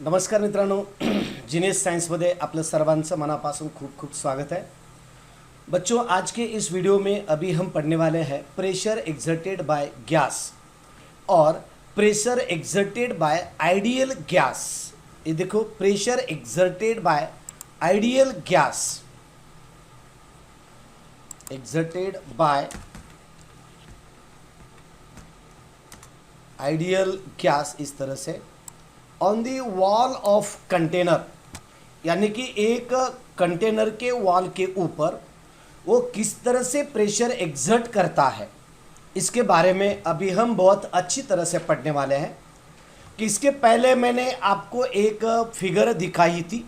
नमस्कार मित्रांनो, जीनियस साइंसमध्ये आपलं सर्वांचं मनापासून खूप खूप स्वागत है। बच्चों, आज के इस वीडियो में अभी हम पढ़ने वाले हैं प्रेशर एक्सर्टेड बाय गैस और pressure exerted bye ideal gas. ये देखो, pressure exerted bye ideal gas, exerted by ideal gas इस तरह से on the wall of container, यानी कि एक कंटेनर के वॉल के ऊपर वो किस तरह से प्रेशर एग्जर्ट करता है, इसके बारे में अभी हम बहुत अच्छी तरह से पढ़ने वाले हैं। कि इसके पहले मैंने आपको एक फिगर दिखाई थी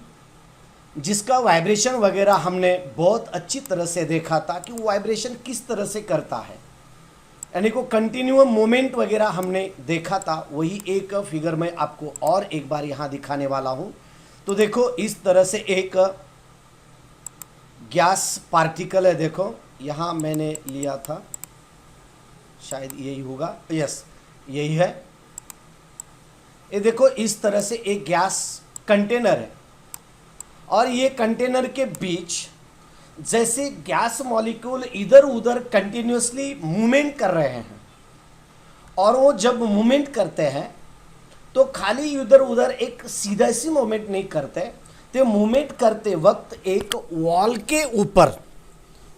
जिसका वाइब्रेशन वगैरह हमने बहुत अच्छी तरह से देखा था कि वो वाइब्रेशन किस तरह से करता है, यानी को कंटिन्यूम मोमेंट वगैरह हमने देखा था। वही एक फिगर में आपको और एक बार यहाँ दिखाने वाला हूँ। तो देखो, इस तरह से एक गैस पार्टिकल है। देखो, यहाँ मैंने लिया था, शायद यही होगा, यस यही है। ये देखो, इस तरह से एक गैस कंटेनर है और ये कंटेनर के बीच जैसे गैस मॉलिक्यूल इधर उधर कंटिन्यूसली मूवमेंट कर रहे हैं, और वो जब मूवमेंट करते हैं तो खाली इधर उधर एक सीधा सी मूवमेंट नहीं करते, तो मूवमेंट करते वक्त एक वॉल के ऊपर,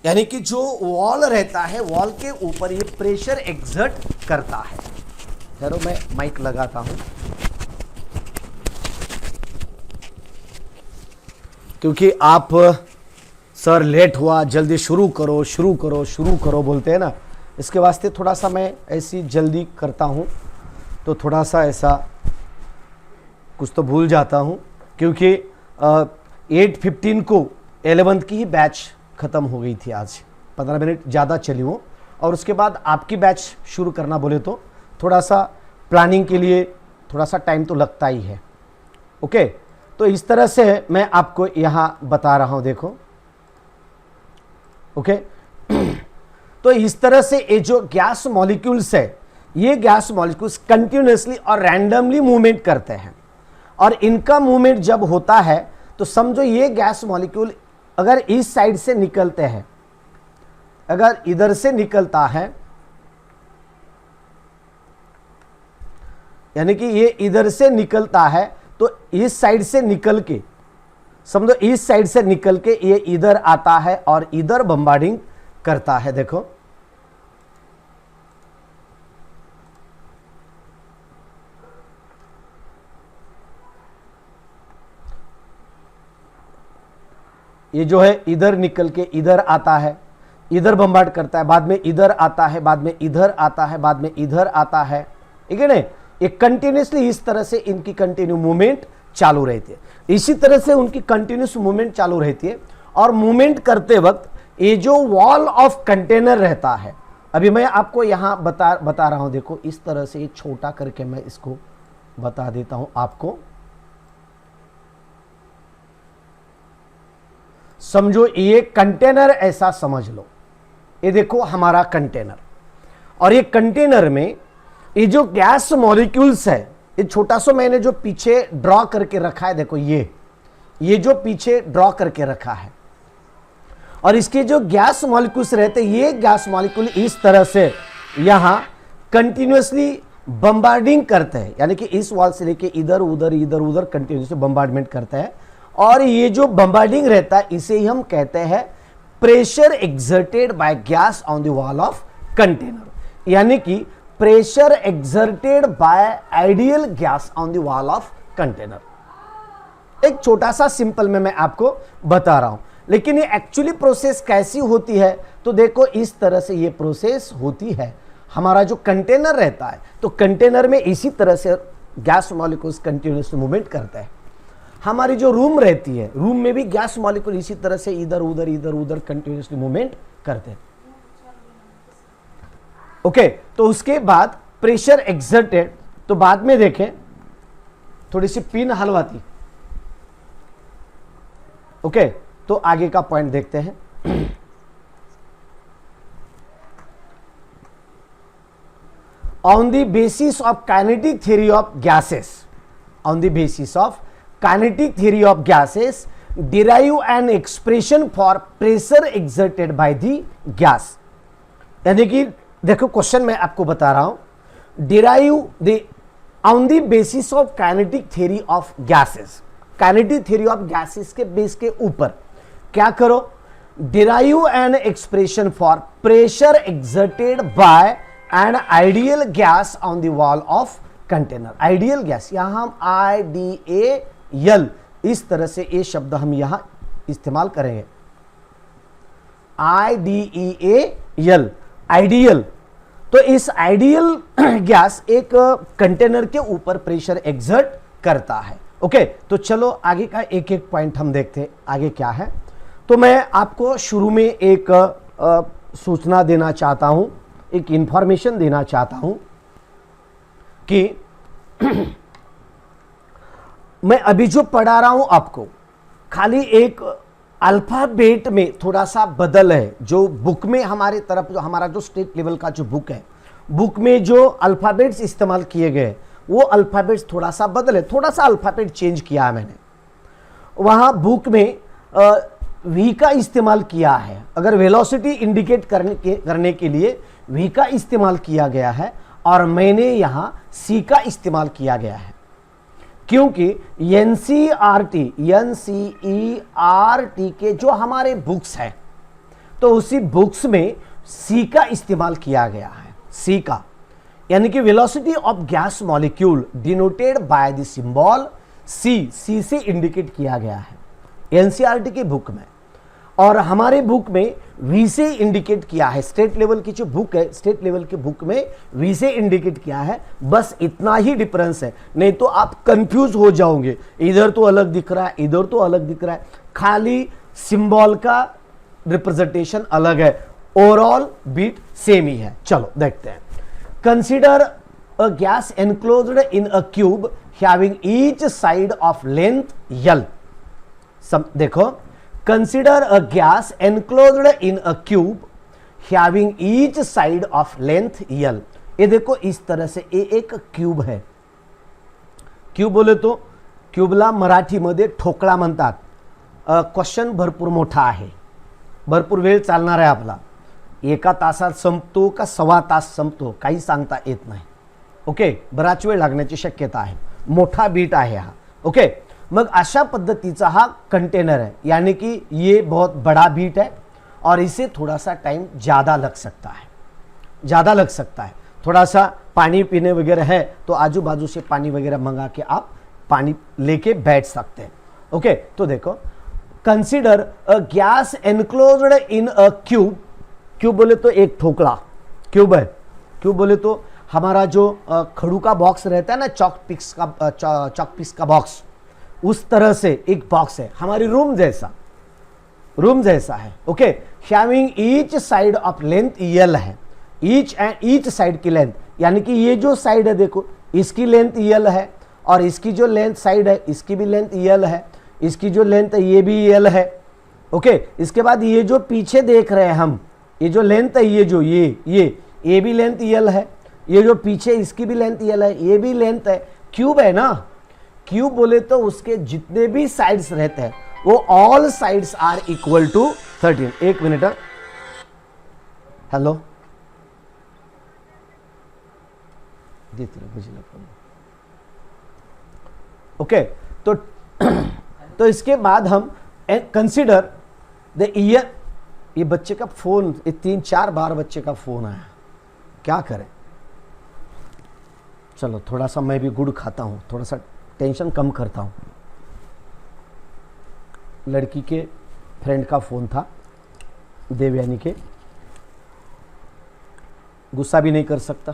यानी कि जो वॉल रहता है वॉल के ऊपर ये प्रेशर एक्सर्ट करता है। चलो मैं माइक लगाता हूं, क्योंकि आप सर लेट हुआ, जल्दी शुरू करो शुरू करो शुरू करो बोलते हैं ना, इसके वास्ते थोड़ा सा मैं ऐसी जल्दी करता हूँ, तो थोड़ा सा ऐसा कुछ तो भूल जाता हूँ, क्योंकि 8:15 को 11th की ही बैच ख़त्म हो गई थी। आज 15 मिनट ज़्यादा चली हूँ, और उसके बाद आपकी बैच शुरू करना बोले तो थोड़ा सा प्लानिंग के लिए थोड़ा सा टाइम तो लगता ही है। ओके, तो इस तरह से मैं आपको यहाँ बता रहा हूँ। देखो, ओके तो इस तरह से ये जो गैस मॉलिक्यूल्स है, ये गैस मॉलिक्यूल्स कंटिन्यूसली और रैंडमली मूवमेंट करते हैं, और इनका मूवमेंट जब होता है तो समझो ये गैस मॉलिक्यूल अगर इस साइड से निकलते हैं, अगर इधर से निकलता है, यानी कि ये इधर से निकलता है, तो इस साइड से निकल के समझो, इस साइड से निकल के ये इधर आता है और इधर बम्बार्डिंग करता है। देखो, ये जो है इधर निकल के इधर आता है, इधर बम्बार्ड करता है, बाद में इधर आता है, बाद में इधर आता है, बाद में इधर आता है, ठीक है ना। ये कंटिन्यूसली इस तरह से इनकी कंटिन्यू मूवमेंट चालू रहती है, इसी तरह से उनकी कंटिन्यूस मूवमेंट चालू रहती है। और मूवमेंट करते वक्त ये जो वॉल ऑफ कंटेनर रहता है, अभी मैं आपको यहां बता रहा हूं। देखो, इस तरह से ये छोटा करके मैं इसको बता देता हूं आपको। समझो, ये कंटेनर ऐसा समझ लो, ये देखो हमारा कंटेनर, और ये कंटेनर में ये जो गैस मॉलिक्यूल्स है, ये छोटा सा मैंने जो पीछे ड्रॉ करके रखा है, देखो ये जो पीछे ड्रॉ करके रखा है, और इसके जो गैस मॉलिक्यूल्स रहते हैं, ये गैस मॉलिक्यूल इस तरह से यहां कंटिन्यूसली बम्बार्डिंग करते हैं, यानी कि इस वॉल से लेके इधर उधर कंटिन्यूसली बम्बार्डमेंट करते हैं। और ये जो बम्बार्डिंग रहता है, इसे ही हम कहते हैं pressure exerted by gas on the wall of container, यानी कि pressure exerted bye ideal gas on the wall of container. एक छोटा सा सिंपल में मैं आपको बता रहा हूं, लेकिन ये एक्चुअली प्रोसेस कैसी होती है, तो देखो इस तरह से ये प्रोसेस होती है। हमारा जो कंटेनर रहता है, तो कंटेनर में इसी तरह से गैस मॉलिक्यूल्स कंटिन्यूस मूवमेंट करते हैं। हमारी जो रूम रहती है, रूम में भी गैस मॉलिक्यूल इसी तरह से इधर उधर कंटिन्यूसली मूवमेंट करते हैं। ओके, तो उसके बाद प्रेशर एक्सर्टेड, तो बाद में देखें, थोड़ी सी पिन हलवाती। ओके, तो आगे का पॉइंट देखते हैं। On the basis of kinetic theory of gases, on the basis of kinetic theory of gases derive an expression for pressure exerted by the gas. यानी कि देखो क्वेश्चन मैं आपको बता रहा हूं, derive the on the basis of kinetic theory of gases, kinetic theory of gases के base के ऊपर क्या करो, derive an expression for pressure exerted bye an ideal gas on the wall of container. Ideal gas, यहां हम IDAL इस तरह से ये शब्द हम यहां इस्तेमाल करेंगे, IDEAL, आइडियल। तो इस आइडियल गैस एक कंटेनर के ऊपर प्रेशर एक्सर्ट करता है। ओके, तो चलो आगे का एक एक पॉइंट हम देखते हैं आगे क्या है। तो मैं आपको शुरू में एक सूचना देना चाहता हूं, एक इंफॉर्मेशन देना चाहता हूं कि मैं अभी जो पढ़ा रहा हूं आपको खाली एक अल्फाबेट में थोड़ा सा बदल है। जो बुक में हमारे तरफ जो हमारा जो स्टेट लेवल का जो बुक है, बुक में जो अल्फाबेट्स इस्तेमाल किए गए वो अल्फाबेट्स थोड़ा सा बदल है, थोड़ा सा अल्फाबेट चेंज किया है मैंने। वहां बुक में V का इस्तेमाल किया है, अगर वेलोसिटी इंडिकेट करने के लिए V का इस्तेमाल किया गया है, और मैंने यहां C का इस्तेमाल किया गया है क्योंकि NCERT के जो हमारे बुक्स हैं तो उसी बुक्स में C का इस्तेमाल किया गया है, C का, यानी कि velocity of gas molecule denoted by the symbol C से इंडिकेट किया गया है NCERT की बुक में, और हमारे बुक में V से इंडिकेट किया है। स्टेट लेवल की जो बुक है, स्टेट लेवल की बुक में V से इंडिकेट किया है, बस इतना ही डिफरेंस है, नहीं तो आप कंफ्यूज हो जाओगे, इधर तो अलग दिख रहा है, इधर तो अलग दिख रहा है, खाली सिंबल का रिप्रेजेंटेशन अलग है, ओवरऑल बीट सेम ही है। चलो देखते हैं। Consider a gas enclosed in a cube having each side of length L। सब देखो, consider a gas enclosed in a cube having each side of length L। ये देखो इस तरह से ये एक क्यूब है। क्यूब बोले तो क्यूबला मराठीमध्ये ठोकळा म्हणतात। क्वेश्चन भरपूर मोठा आहे, भरपूर वेळ चालणार आहे आपला, एका तासात संपतो का सव्वा तास संपतो काही सांगता येत नाही। ओके, बराच वेळ लागण्याची शक्यता आहे, मोठा बीट आहे हा। ओके, मग अशा पद्धतीचा हा कंटेनर है, यानी कि ये बहुत बड़ा बीट है और इसे थोड़ा सा टाइम ज़्यादा लग सकता है, ज़्यादा लग सकता है। थोड़ा सा पानी पीने वगैरह है तो आजू बाजू से पानी वगैरह मंगा के आप पानी लेके बैठ सकते हैं। ओके, तो देखो, consider a gas enclosed in a cube. Cube बोले तो एक ठोकला क्यूब है। क्यूब बोले तो हमारा जो खड़ू का बॉक्स रहता है ना, चॉक पीस का बॉक्स, उस तरह से एक बॉक्स है, हमारी रूम जैसा है। Okay, having each side of length L है, ईच साइड की लेंथ, यानी कि ये जो साइड है देखो, इसकी लेंथ L है, और इसकी जो लेंथ साइड है इसकी भी लेंथ L है, इसकी जो लेंथ है ये भी L है। ओके, इसके बाद ये जो पीछे देख रहे हैं हम, ये जो लेंथ है, ये जो ये भी लेंथ L है, ये जो पीछे इसकी भी लेंथ L है, ये भी लेंथ है। क्यूब है ना, क्यूब बोले तो उसके जितने भी साइड्स रहते हैं वो all sides are equal to 13। एक मिनट, हेलो, ओके, तो इसके बाद हम कंसिडर द ईयर। ये बच्चे का फोन, ये 3-4 बार बच्चे का फोन आया, क्या करें। चलो थोड़ा सा मैं भी गुड़ खाता हूं, थोड़ा सा टेंशन कम करता हूं। लड़की के फ्रेंड का फोन था, देवयानी के, गुस्सा भी नहीं कर सकता,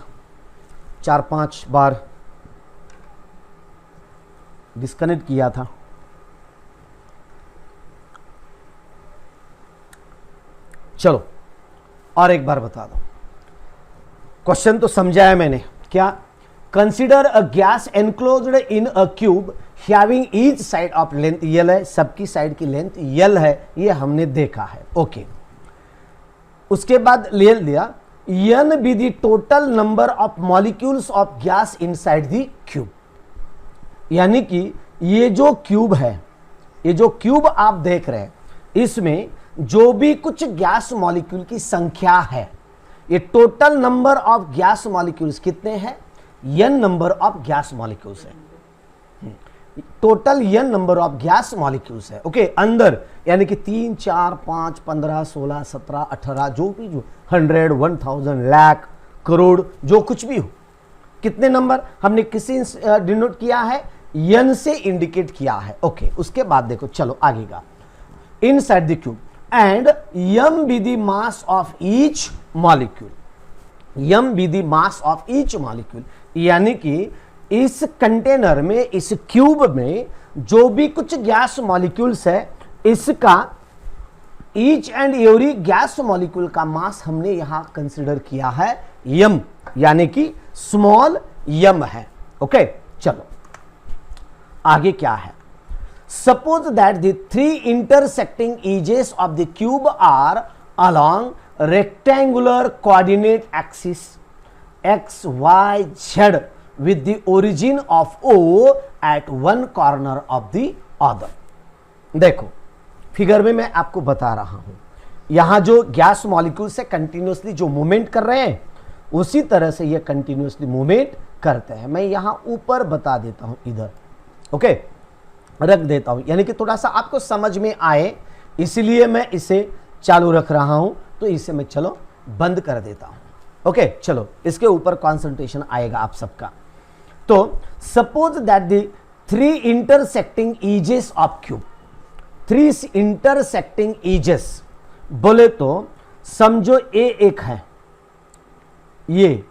4-5 बार डिस्कनेक्ट किया था। चलो और एक बार बता दो, क्वेश्चन तो समझाया मैंने क्या। Consider a gas enclosed in a cube having each side of length L है, सबकी साइड की लेंथ L है, ये हमने देखा है। ओके, उसके बाद ले लिया N be the total number of molecules of gas inside the cube, यानी कि ये जो क्यूब है, ये जो क्यूब आप देख रहे हैं, इसमें जो भी कुछ गैस मॉलिक्यूल की संख्या है, ये total number of gas molecules कितने हैं? n number of gas molecules है, total n number of gas molecules है। ओके, अंदर यानी कि 3, 4, 5, 15, 16, 17, 18 जो भी, जो 100, 1000, लाख, करोड़, जो कुछ भी हो, कितने नंबर हमने किसी डिनोट किया है? n से इंडिकेट किया है। ओके, उसके बाद देखो, चलो आगे का, inside the cube and m be the mass of each molecule, m be the mass of each molecule, यानी कि इस कंटेनर में, इस क्यूब में जो भी कुछ गैस मॉलिक्यूल्स है, इसका each and every gas molecule का मास हमने यहां कंसिडर किया है m, यानी कि स्मॉल m है। ओके, चलो आगे क्या है? Suppose that the 3 intersecting edges of the cube are along rectangular coordinate axis x, y, z with the origin of O at one corner of the other। देखो, figure में मैं आपको बता रहा हूं, यहां जो गैस मॉलिक्यूल से कंटिन्यूसली जो मूवमेंट कर रहे हैं, उसी तरह से ये कंटिन्यूसली मूवमेंट करते हैं। मैं यहां ऊपर बता देता हूं, इधर ओके रख देता हूं, यानी कि थोड़ा सा आपको समझ में आए, इसलिए मैं इसे चालू रख रहा हूं। तो इसे मैं चलो बंद कर देता हूं। ओके, चलो इसके ऊपर कॉन्सेंट्रेशन आएगा आप सबका। तो suppose that the 3 intersecting edges of cube, 3 intersecting edges बोले तो समझो ए एक है, ये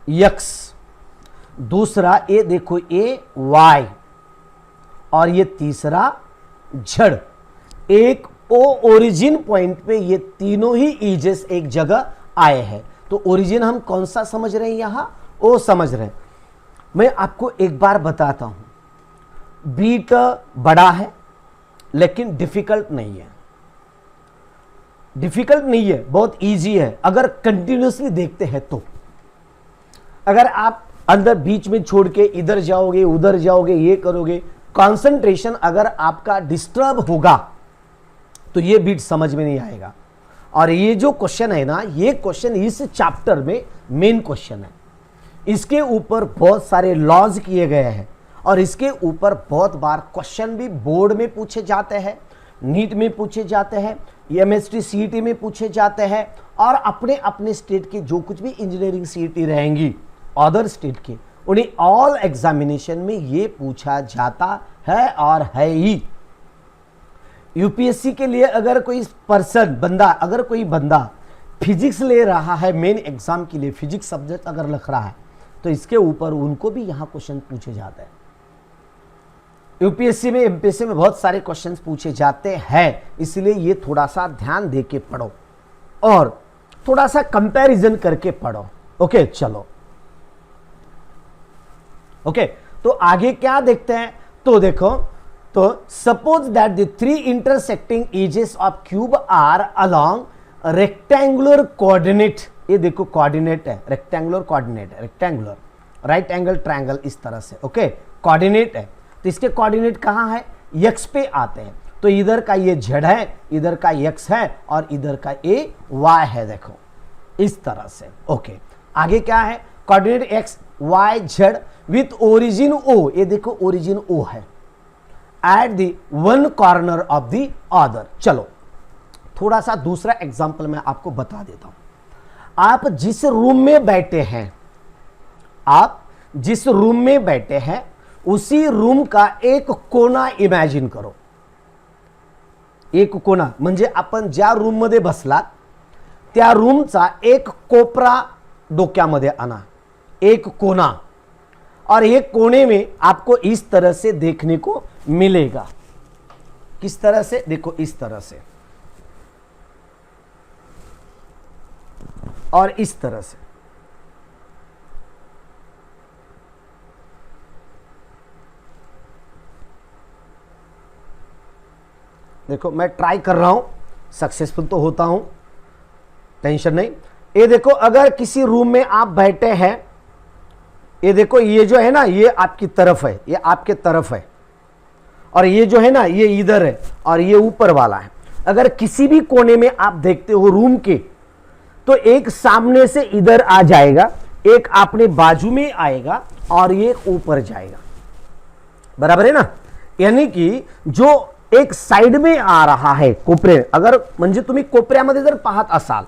x, दूसरा ए देखो ए y, और ये तीसरा z। एक ओ ओरिजिन पॉइंट पे ये तीनों ही एजेस एक जगह आए हैं। तो ओरिजिन हम कौन सा समझ रहे हैं? यहां ओ समझ रहे हैं। मैं आपको एक बार बताता हूं, बीट बड़ा है लेकिन डिफिकल्ट नहीं है, डिफिकल्ट नहीं है, बहुत इजी है अगर कंटिन्यूसली देखते हैं तो। अगर आप अंदर बीच में छोड़ के इधर जाओगे, उधर जाओगे, ये करोगे, कंसंट्रेशन अगर आपका डिस्टर्ब होगा तो ये बीट समझ में नहीं आएगा। और ये जो क्वेश्चन है ना, ये क्वेश्चन इस चैप्टर में मेन क्वेश्चन है। इसके ऊपर बहुत सारे लॉज किए गए हैं और इसके ऊपर बहुत बार क्वेश्चन भी बोर्ड में पूछे जाते हैं, नीट में पूछे जाते हैं, एमएसटी सीईटी में पूछे जाते हैं, और अपने अपने स्टेट के जो कुछ भी इंजीनियरिंग सीईटी रहेंगी अदर स्टेट के, उन्हें ऑल एग्जामिनेशन में ये पूछा जाता है और है ही। यूपीएससी के लिए अगर कोई पर्सन बंदा, अगर कोई बंदा फिजिक्स ले रहा है, मेन एग्जाम के लिए फिजिक्स सब्जेक्ट अगर लिख रहा है, तो इसके ऊपर उनको भी यहां क्वेश्चन पूछे जाते हैं। यूपीएससी में, एमपीएससी में बहुत सारे क्वेश्चंस पूछे जाते हैं, इसलिए ये थोड़ा सा ध्यान दे के पढ़ो और थोड़ा सा कंपैरिजन करके पढ़ो। ओके, चलो ओके, तो आगे क्या देखते हैं? तो देखो, तो suppose that the 3 intersecting edges of cube are along rectangular coordinate, ये देखो कोऑर्डिनेट है, रेक्टेंगुलर कोऑर्डिनेट है, रेक्टेंगुलर, राइट एंगल ट्रायंगल, इस तरह से। ओके, कोऑर्डिनेट है, तो इसके कोऑर्डिनेट कहां है? x पे आते हैं। तो इधर का ये z है, इधर का x है, और इधर का ये y है, देखो इस तरह से। ओके, आगे क्या है? Coordinate x y z with origin o, ये देखो ओरिजिन o है, at the one corner of the other. चलो थोड़ा सा दूसरा एग्जांपल मैं आपको बता देता हूं। आप जिस रूम में बैठे हैं, आप जिस रूम में बैठे हैं, उसी रूम का एक कोना इमॅजिन करो। एक कोना म्हणजे आपण ज्या रूम मध्ये बसलात त्या रूमचा एक कोपरा डोक्यामध्ये आणा, एक कोना, और एक कोने में आपको इस तरह से देखने को मिलेगा। किस तरह से? देखो इस तरह से और इस तरह से। देखो मैं ट्राई कर रहा हूं, सक्सेसफुल तो होता हूं, टेंशन नहीं। ये देखो, अगर किसी रूम में आप बैठे हैं, ये देखो, ये जो है ना, ये आपकी तरफ है, ये आपके तरफ है, और ये जो है ना, ये इधर है, और ये ऊपर वाला है। अगर किसी भी कोने में आप देखते हो रूम के, तो एक सामने से इधर आ जाएगा, एक अपने बाजू में आएगा, और ये ऊपर जाएगा, बराबर है ना। यानी कि जो एक साइड में आ रहा आहे कोपरे, अगर म्हणजे तुम्ही कोपऱ्यामध्ये जर पाहत असाल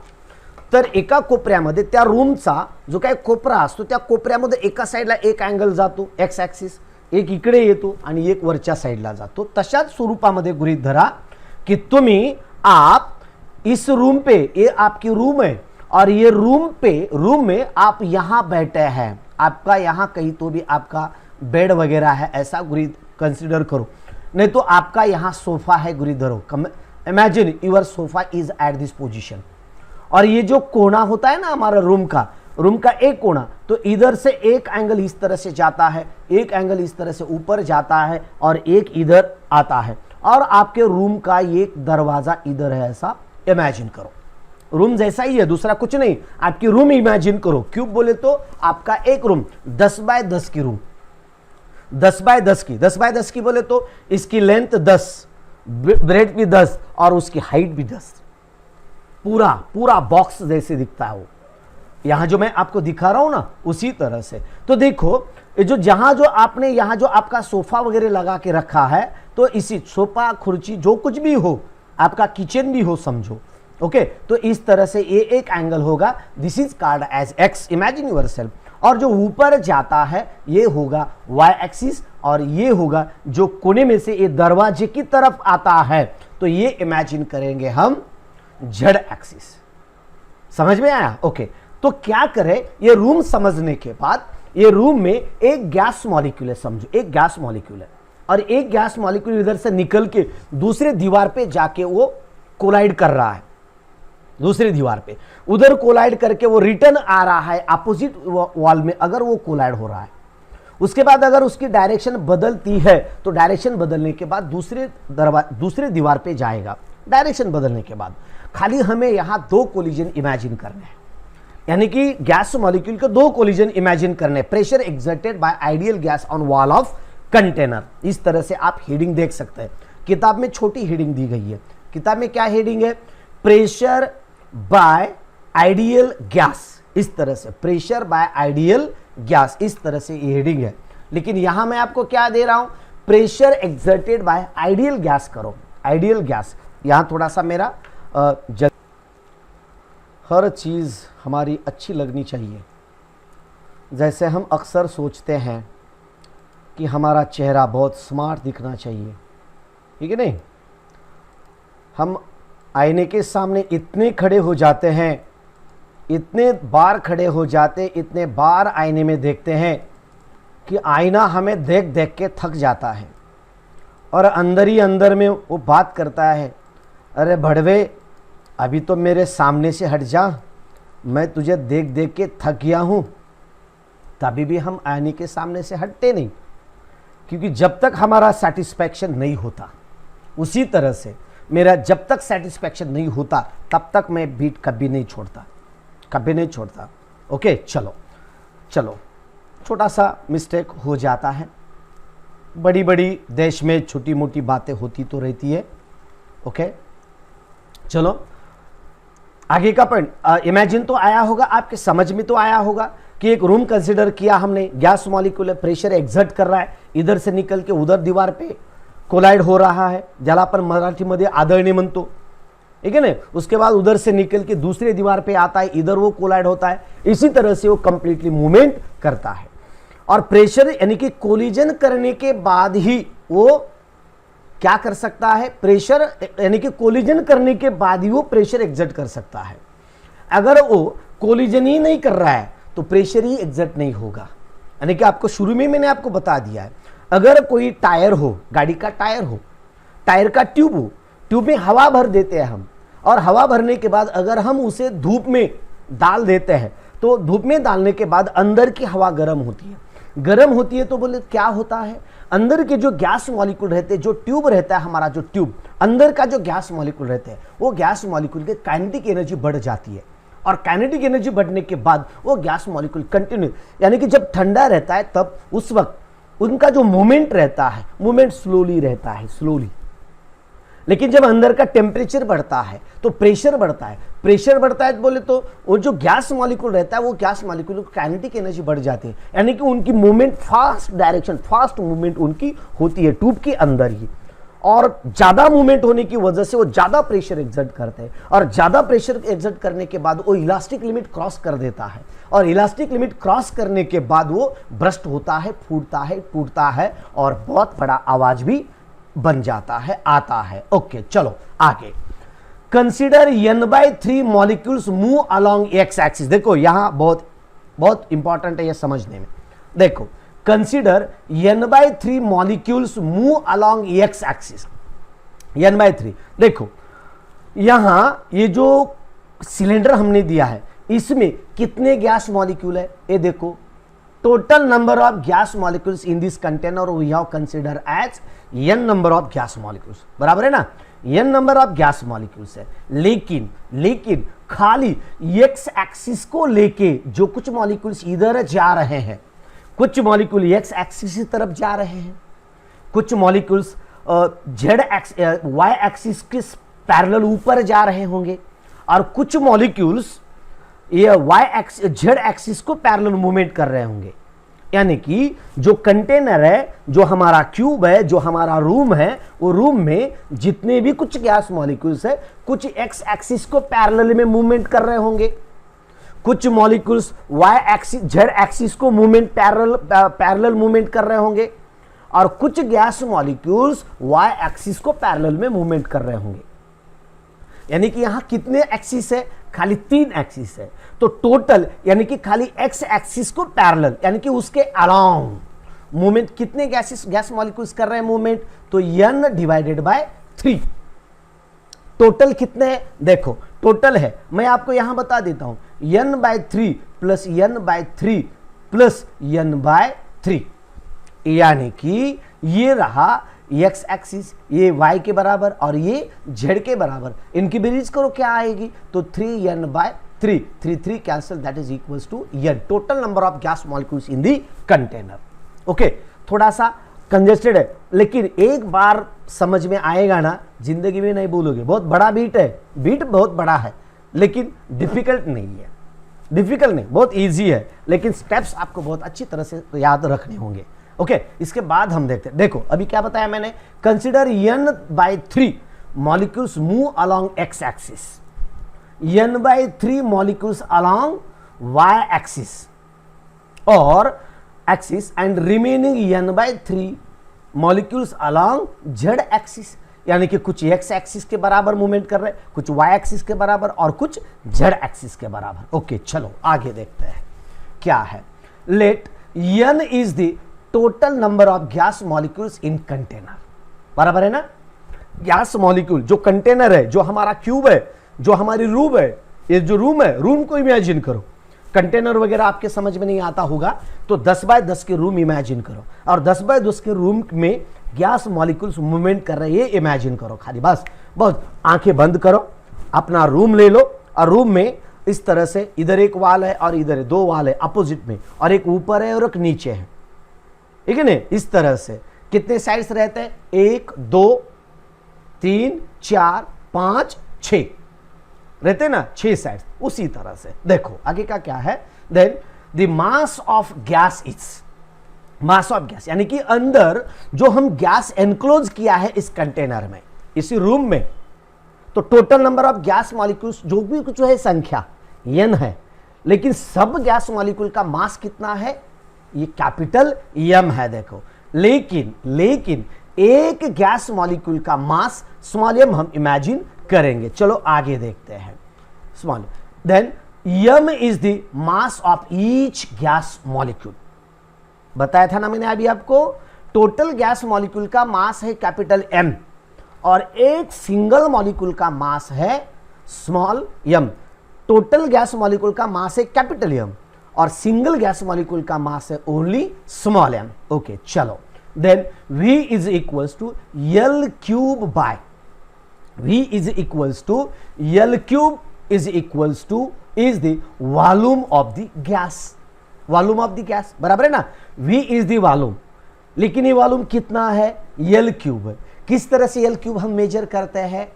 तर एका कोपऱ्यामध्ये त्या रूमचा जो काही कोपरा असतो त्या कोपऱ्यामध्ये एका साइडला एक अँगल जातो एक्स ॲक्सिस, एक इकडे येतो आणि एक वरच्या साइडला जातो। तशाच स्वरूपामध्ये गृहीत धरा कि तुम्ही आप इस रूम पे, ये आपकी रूम है और ये रूम में आप यहां बैठे हैं, आपका यहां कहीं तो भी आपका बेड वगैरह है ऐसा गृहीत कंसिडर करो, नहीं तो आपका यहां सोफा है गृहीत धरो। Imagine your sofa is at this position, और ये जो कोना होता है ना हमारा रूम का एक कोना, तो इधर से एक एंगल इस तरह से जाता है, एक एंगल इस तरह से ऊपर जाता है, और एक इधर आता है, और आपके रूम का एक दरवाजा इधर है, ऐसा इमेजिन करो। रूम जैसा ही है, दूसरा कुछ नहीं, आपकी रूम इमेजिन करो। क्यूब बोले तो आपका एक रूम 10 बाय 10 की रूम, 10 बाय 10 की बोले तो इसकी लेंथ 10, ब्रेड भी 10, और उसकी हाइट भी 10, पूरा बॉक्स जैसे दिखता है वो। यहां जो मैं आपको दिखा रहा हूं ना, उसी तरह से। तो देखो, ये जो जहां जो आपने यहां जो आपका सोफा वगैरह लगा के रखा है, तो इसी सोफा खुर्ची जो कुछ भी हो, आपका किचन भी हो समझो, ओके। तो इस तरह से ये एक एंगल होगा, this is called as x, imagine yourself. और जो ऊपर जाता है ये होगा वाई एक्सिस, और ये होगा जो कोने में से ये दरवाजे की तरफ आता है, तो ये इमेजिन करेंगे हम जेड एक्सिस। समझ में आया? ओके। तो क्या करें, ये रूम समझने के बाद, ये रूम में एक गैस मॉलिक्यूल है, समझो एक गैस मॉलिक्यूल है, और एक गैस मॉलिक्यूल इधर से निकल के दूसरे दीवार पे जाके वो कोलाइड कर रहा है, दूसरी दीवार पे उधर कोलाइड करके वो रिटर्न आ रहा है अपोजिट वॉल में, अगर वो कोलाइड हो रहा है। उसके बाद अगर उसकी डायरेक्शन बदलती है, तो डायरेक्शन बदलने के बाद दूसरे दीवार पे जाएगा। डायरेक्शन बदलने के बाद खाली हमें यहां 2 कोलिजन इमेजिन करने हैं, यानी कि गैस मॉलिक्यूल के 2 कोलिजन इमेजिन करने। Pressure exerted bye ideal gas on wall of container, इस तरह से आप हेडिंग देख सकते हैं। किताब में छोटी हेडिंग दी गई है। किताब में क्या हेडिंग है? प्रेशर बाय आइडियल गैस, इस तरह से प्रेशर बाय आइडियल गैस, इस तरह से ये हेडिंग है। लेकिन यहां मैं आपको क्या दे रहा हूं? Pressure exerted bye ideal gas करो, आइडियल गैस। यहां थोड़ा सा मेरा हर चीज हमारी अच्छी लगनी चाहिए। जैसे हम अक्सर सोचते हैं कि हमारा चेहरा बहुत स्मार्ट दिखना चाहिए, ठीक है नहीं? हम आईने के सामने इतने खड़े हो जाते हैं, इतने बार खड़े हो जाते, इतने बार आईने में देखते हैं कि आईना हमें देख देख के थक जाता है, और अंदर ही अंदर में वो बात करता है, अरे भड़वे अभी तो मेरे सामने से हट जा, मैं तुझे देख देख के थक गया हूँ। तभी भी हम आईने के सामने से हटते नहीं, क्योंकि जब तक हमारा सेटिस्फैक्शन नहीं होता, उसी तरह से मेरा जब तक सेटिस्फैक्शन नहीं होता तब तक मैं बीट कभी नहीं छोड़ता, कभी नहीं छोड़ता। ओके, चलो चलो, छोटा सा मिस्टेक हो जाता है, बड़ी बड़ी देश में छोटी मोटी बातें होती तो रहती है। ओके, चलो आगे का पॉइंट। इमेजिन तो आया होगा, आपके समझ में तो आया होगा कि एक रूम कंसीडर किया हमने, गैस मॉलिक्यूल है, प्रेशर एक्सर्ट कर रहा है, इधर से निकल के उधर दीवार पे कोलाइड हो रहा है, ज्याला आपण मराठीमध्ये आदळणे म्हणतो, ठीक है ना। उसके बाद उधर से निकल के दूसरे दीवार पे आता है, इधर वो कोलाइड होता है, इसी तरह से वो कंप्लीटली मूवमेंट करता है। और प्रेशर यानी कि कोलिजन करने के बाद ही वो क्या कर सकता है? प्रेशर यानी कि कोलिजन करने के बाद ही वो प्रेशर एक्सर्ट कर सकता है। अगर वो कोलिजन ही नहीं कर रहा है तो प्रेशर ही एक्सर्ट नहीं होगा। यानी कि आपको शुरू में मैंने आपको बता दिया है, अगर कोई टायर हो, गाड़ी का टायर हो, टायर का ट्यूब हो, ट्यूब में हवा भर देते हैं हम, और हवा भरने के बाद अगर हम उसे धूप में डाल देते हैं, तो धूप में डालने के बाद अंदर की हवा गर्म होती है। गर्म होती है तो बोले क्या होता है? अंदर के जो गैस मॉलिक्यूल रहते हैं, जो ट्यूब रहता है हमारा, जो ट्यूब अंदर का जो गैस मॉलिक्यूल रहते हैं, वो गैस मॉलिक्यूल के काइनेटिक एनर्जी बढ़ जाती है। और काइनेटिक एनर्जी बढ़ने के बाद वो गैस मॉलिक्यूल कंटिन्यू, यानी कि जब ठंडा रहता है तब उस वक्त उनका जो मूवमेंट रहता है, मूवमेंट स्लोली रहता है, स्लोली। लेकिन जब अंदर का टेम्परेचर बढ़ता है तो प्रेशर बढ़ता है, प्रेशर बढ़ता है बोले तो वो जो गैस मॉलिक्यूल रहता है वो गैस मॉलिक्यूल की काइनेटिक एनर्जी बढ़ जाती है, यानी कि उनकी movement fast direction, fast movement उनकी होती है ट्यूब के अंदर ही। और ज्यादा मूवमेंट होने की वजह से वो ज्यादा प्रेशर एक्सर्ट करते हैं, और ज्यादा प्रेशर एक्सर्ट करने के बाद वो इलास्टिक लिमिट क्रॉस कर देता है, और इलास्टिक लिमिट क्रॉस करने के बाद वो ब्रस्ट होता है, फूटता है, टूटता है और बहुत बड़ा आवाज भी बन जाता है, आता है। ओके चलो आगे। Consider n/3 molecules move along x axis. देखो यहां बहुत बहुत इंपॉर्टेंट है ये समझने में। देखो consider n/3 molecules move along x axis, n/3। देखो यहां ये जो सिलेंडर हमने दिया है इसमें कितने गैस मॉलिक्यूल है, ये देखो total number of gas molecules in this container we have consider as n number of gas molecules, बराबर है ना, n number of gas molecules है। लेकिन खाली x एक्सिस को लेके जो कुछ मॉलिक्यूल्स इधर जा रहे हैं, कुछ मॉलिक्यूल x एक्सिस की तरफ जा रहे हैं, कुछ मॉलिक्यूल्स y एक्सिस के पैरेलल ऊपर जा रहे होंगे, और कुछ मॉलिक्यूल्स ये z एक्सिस को पैरेलल मूवमेंट कर रहे होंगे। यानी कि जो कंटेनर है, जो हमारा क्यूब है, जो हमारा रूम है, वो रूम में जितने भी कुछ गैस मॉलिक्यूल्स है कुछ x एक्सिस को पैरेलल में मूवमेंट कर रहे होंगे, कुछ molecules y axis z axis को मूवमेंट पैरेलल मूवमेंट कर रहे होंगे, और कुछ गैस मॉलिक्यूल्स y एक्सिस को पैरेलल में मूवमेंट कर रहे होंगे। यानी कि यहां कितने एक्सिस है, खाली 3 एक्सिस है। तो टोटल यानी कि खाली x एक्सिस को पैरेलल यानी कि उसके अलोंग मूवमेंट कितने गैस मॉलिक्यूल्स कर रहे हैं मूवमेंट, तो n/3। टोटल कितने हैं, देखो टोटल है, मैं आपको यहां बता देता हूं, n/3 plus n/3 plus n/3, यानी कि ये रहा x एक्सिस, ये y के बराबर और ये z के बराबर, इनकी बेरीज करो क्या आएगी, तो 3n/3, 3 cancel, that is equals to n, total number of gas molecules in the container. Okay थोड़ा सा कंजेस्टेड है, लेकिन एक बार समझ में आएगा ना, जिंदगी में नहीं भूलोगे। बहुत बड़ा बीट है, बीट बहुत बड़ा है, लेकिन डिफिकल्ट नहीं है, डिफिकल्ट नहीं, बहुत इजी है, लेकिन स्टेप्स आपको बहुत अच्छी तरह से याद रखने होंगे। ओके इसके बाद हम देखते हैं, देखो अभी क्या बताया मैंने, consider n/3 molecules move along x axis, n/3 molecules along y axis और axis, and remaining n/3 molecules along z axis, यानी कि कुछ x एक्सिस के बराबर मूवमेंट कर रहे हैं, कुछ y एक्सिस के बराबर और कुछ z एक्सिस के बराबर। ओके चलो आगे देखते हैं क्या है। Let n is the total number of gas molecules in container, बराबर है ना, गैस मॉलिक्यूल जो कंटेनर है, जो हमारा क्यूब है, जो हमारी रूम है, ये जो रूम है, रूम को इमेजिन करो, कंटेनर वगैरह आपके समझ में नहीं आता होगा तो 10x10 के रूम इमेजिन करो, और 10x10 के रूम में गैस मॉलिक्यूल्स मूवमेंट कर रहे हैं, ये इमेजिन करो खाली, बस बहुत आंखें बंद करो, अपना रूम ले लो, और रूम में इस तरह से इधर एक वाल है और इधर 2 वाल है अपोजिट में, और एक ऊपर है और एक नीचे है, ठीक है ना, इस तरह से कितने साइड्स रहते हैं, 1 2 3 4 5 6 रहते ना, 6 साइड्स। उसी तरह से देखो आगे का क्या है, then the mass of gas is, mass of gas यानी कि अंदर जो हम गैस एनक्लोज किया है इस कंटेनर में, इसी रूम में, तो total number of gas molecules जो भी कुछ है संख्या n है, लेकिन सब गैस मॉलिक्यूल का मास कितना है, ये कैपिटल M है देखो, लेकिन एक गैस मॉलिक्यूल का मास स्मॉल m हम इमेजिन करेंगे। चलो आगे देखते हैं, small, then m is the mass of each gas molecule, बताया था ना मैंने अभी आपको, टोटल गैस मॉलिक्यूल का मास है कैपिटल M, और एक सिंगल मॉलिक्यूल का मास है small m, total gas molecule का मास है कैपिटल M, और सिंगल गैस मॉलिक्यूल का मास है ओनली स्मॉल m। ओके चलो, then V is equals to L cube by, V is equals to L cube is equals to is the volume of the gas. Volume of the gas बराबर है ना, V is the volume, लेकिन ये volume कितना है, L cube. किस तरह से L क्यूब हम मेजर करते हैं,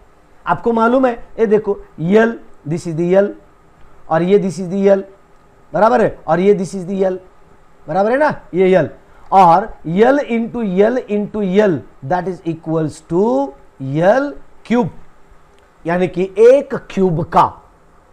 आपको मालूम है, ये देखो L, this is the L, और ये दिस इज द L बराबर है, और ये दिस इज द L बराबर है ना, ये L, और L into L that is equals to L cube. यानी कि एक क्यूब का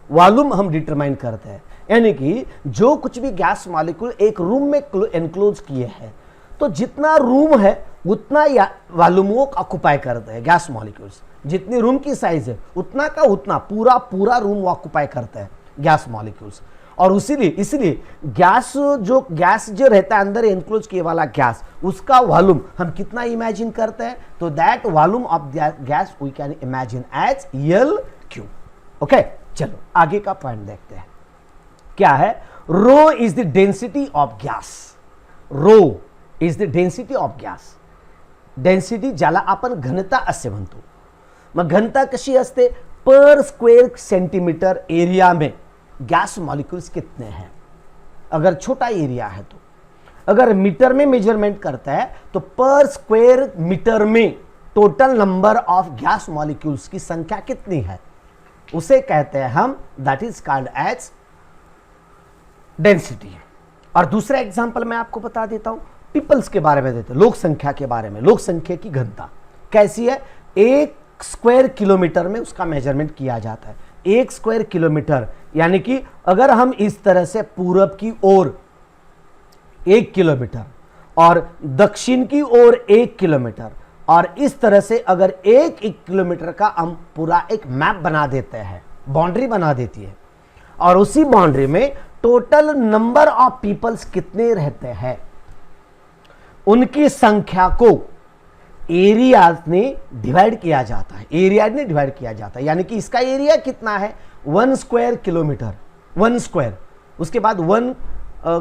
वॉल्यूम हम डिटरमाइन करते हैं, यानी कि जो कुछ भी गैस मॉलिक्यूल एक रूम में एनक्लोज किए हैं, तो जितना रूम है उतना वॉल्यूम वो ऑक्युपाई करते हैं गैस मॉलिक्यूल्स। जितनी रूम की साइज है उतना का उतना पूरा रूम ऑक्युपाई करता है गैस मॉलिक्यूल्स। और इसलिए गैस जो रहता है अंदर एनक्लोज किए वाला गैस, उसका वॉल्यूम हम कितना इमेजिन करते हैं, तो that volume of gas we can imagine as L cube. Okay, चलो आगे का पॉइंट देखते हैं, क्या है, rho is the density of gas. Rho is the density of gas. Density ज्याला आपण घनता असे म्हणतो। मग घनता कशी असते, पर स्क्वेअर सेंटीमीटर एरिया में गैस मॉलिक्यूल्स कितने हैं, अगर छोटा एरिया है तो। अगर मीटर में मेजरमेंट करता है तो पर स्क्वेयर मीटर में total number of gas molecules की संख्या कितनी है, उसे कहते हैं हम, that is called as density. और दूसरा एग्जांपल मैं आपको बता देता हूं, पीपल्स के बारे में देते हैं, लोक संख्या के बारे में। लोक संख्या की घनता कैसी है, 1 स्क्वायर किलोमीटर में उसका मेजरमेंट किया जाता है। 1 स्क्वायर किलोमीटर यानी कि अगर हम इस तरह से पूरब की ओर 1 किलोमीटर और दक्षिण की ओर 1 किलोमीटर, और इस तरह से अगर 1 किलोमीटर का हम पूरा एक मैप बना देते हैं, बाउंड्री बना देती है, और उसी बाउंड्री में टोटल नंबर ऑफ पीपल्स कितने रहते हैं, उनकी संख्या को एरिया ने डिवाइड किया जाता है। एरिया ने डिवाइड किया जाता है, यानी कि इसका एरिया कितना है, 1 स्क्वायर किलोमीटर, 1 स्क्वायर, उसके बाद 1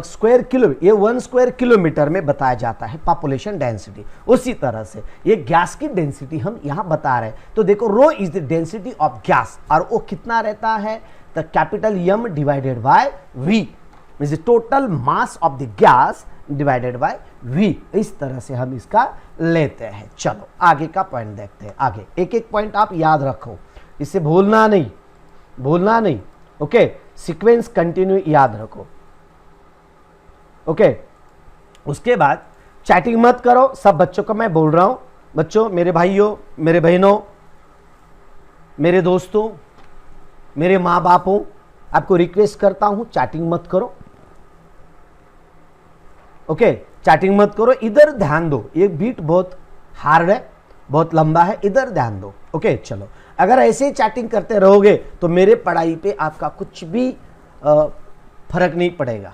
स्क्वायर किलो, ये 1 स्क्वायर किलोमीटर में बताया जाता है पॉपुलेशन डेंसिटी। उसी तरह से ये गैस की डेंसिटी हम यहां बता रहे हैं। तो देखो, rho is the density of gas, और वो कितना रहता है, the capital M divided by V, means total mass of the gas divided by V। इस तरह से हम इसका लेते हैं। चलो आगे का पॉइंट देखते हैं। आगे एक एक पॉइंट आप याद रखो, इसे भूलना नहीं। ओके, सीक्वेंस कंटिन्यू याद रखो। ओके, उसके बाद चैटिंग मत करो। सब बच्चों को मैं बोल रहा हूं, बच्चों, मेरे भाइयों, मेरे बहनों, मेरे दोस्तों, मेरे माँ बापों, आपको रिक्वेस्ट करता हूं चैटिंग मत करो। ओके, चैटिंग मत करो, इधर ध्यान दो। ये बीट बहुत हार्ड है, बहुत लंबा है, इधर ध्यान दो। ओके, चलो, अगर ऐसे ही चैटिंग करते रहोगे तो मेरे पढ़ाई पे आपका कुछ भी फर्क नहीं पड़ेगा,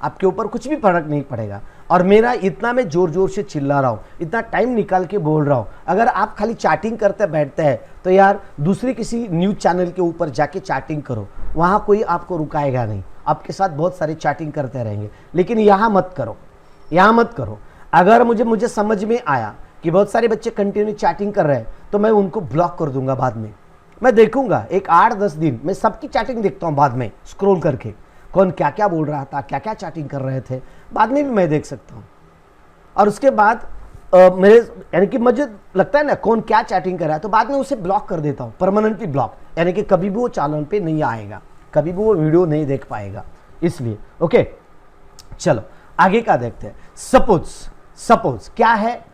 आपके ऊपर कुछ भी फर्क नहीं पड़ेगा। और मेरा इतना मैं जोर जोर से चिल्ला रहा हूं, इतना टाइम निकाल के बोल रहा हूं, अगर आप खाली चैटिंग करते बैठते हैं तो यार दूसरे किसी न्यूज चैनल के ऊपर जाके चैटिंग करो, वहां कोई आपको रुकाएगा नहीं, आपके साथ बहुत सारी चैटिंग करते रहेंगे। लेकिन यहां मत करो। अगर मुझे समझ में आया कि बहुत सारे बच्चे कंटिन्यू चैटिंग कर रहे हैं तो मैं उनको ब्लॉक कर दूंगा। बाद में मैं देखूंगा, एक 8-10 दिन मैं सबकी चैटिंग देखता हूं, बाद में स्क्रॉल करके कौन क्या क्या बोल रहा था, क्या क्या चैटिंग कर रहे थे, बाद में भी मैं देख सकता हूं। और उसके बाद मेरे, यानी कि मुझे लगता है ना कौन क्या चैटिंग कर रहा है, तो बाद में उसे ब्लॉक कर देता हूं, परमानेंटली ब्लॉक, यानी कि कभी भी वो चैनल पे नहीं आएगा, कभी भी वो वीडियो नहीं देख पाएगा, इसलिए। ओके, चलो आगे का देखते हैं। सपोज क्या है,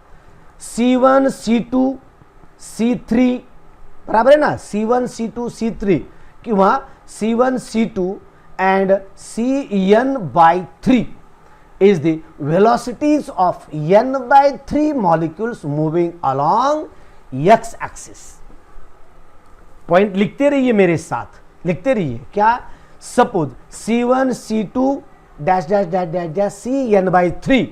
C1 C2 C3 बराबर है ना, C1 C2 C3 कि वहां C1 C2 and Cn/3 is the velocities of n/3 molecules moving along x-axis। Point लिखते रहिए, मेरे साथ लिखते रहिए। क्या, suppose C1 C2 Cn/3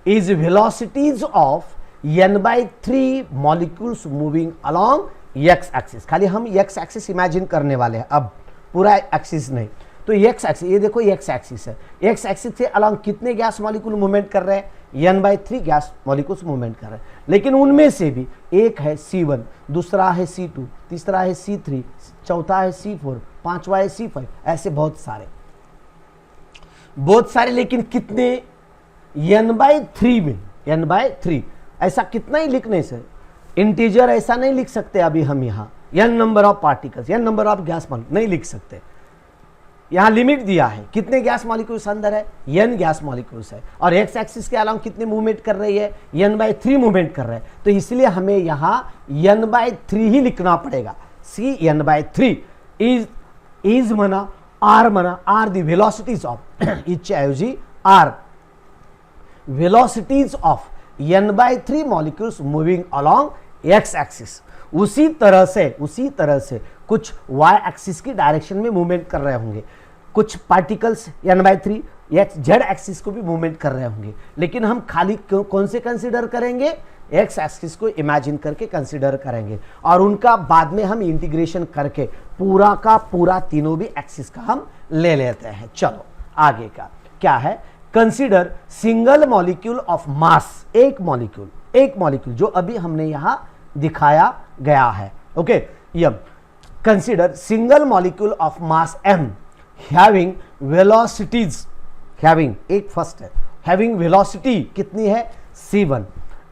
is velocities of n/3 molecules moving along x-axis। खाली हम x-axis इमेजिन करने वाले हैं, अब पूरा एक्सिस नहीं। तो एक्स एक्सिस, ये देखो एक्स एक्सिस है, एक्स एक्सिस से अलॉन्ग कितने गैस मॉलिक्यूल मूवमेंट कर रहे हैं, n/3 गैस मॉलिक्यूल्स मूवमेंट कर रहे हैं। लेकिन उनमें से भी एक है C1, दूसरा है C2, तीसरा है C3, चौथा है C4, पांचवा है C5, ऐसे बहुत सारे, लेकिन कितने? n/3 में, n/3। ऐसा कितना ही लिखने से, इंटीजर ऐसा नहीं लिख सकते अभी हम यहां n number of particles, n number of gas molecule नहीं लिख सकते। यहां लिमिट दिया है, कितने गैस मॉलिक्यूल्स अंदर है, n गैस मॉलिक्यूल्स है, और x एक्सिस के अलावा कितने मूवमेंट कर रही है, n/3 मूवमेंट कर रहे हैं। तो इसलिए हमें यहां n/3 ही लिखना पड़ेगा। सी n/3 इज मना are the velocities of each ऐवजी are velocities of n/3 molecules moving along x axis. उसी तरह से कुछ y एक्सिस की डायरेक्शन में मूवमेंट कर रहे होंगे, कुछ पार्टिकल्स n/3 z एक्सिस को भी मूवमेंट कर रहे होंगे, लेकिन हम खाली कौन से कंसीडर करेंगे, x एक्सिस को इमेजिन करके कंसीडर करेंगे, और उनका बाद में हम इंटीग्रेशन करके पूरा का पूरा तीनों भी एक्सिस का हम ले लेते हैं। चलो आगे का क्या है, consider single molecule of mass, एक मॉलिक्यूल जो अभी हमने यहां दिखाया गया है। Okay, um consider single molecule of mass m having velocities, एक फर्स्ट है, हैविंग वेलोसिटी कितनी है, c1,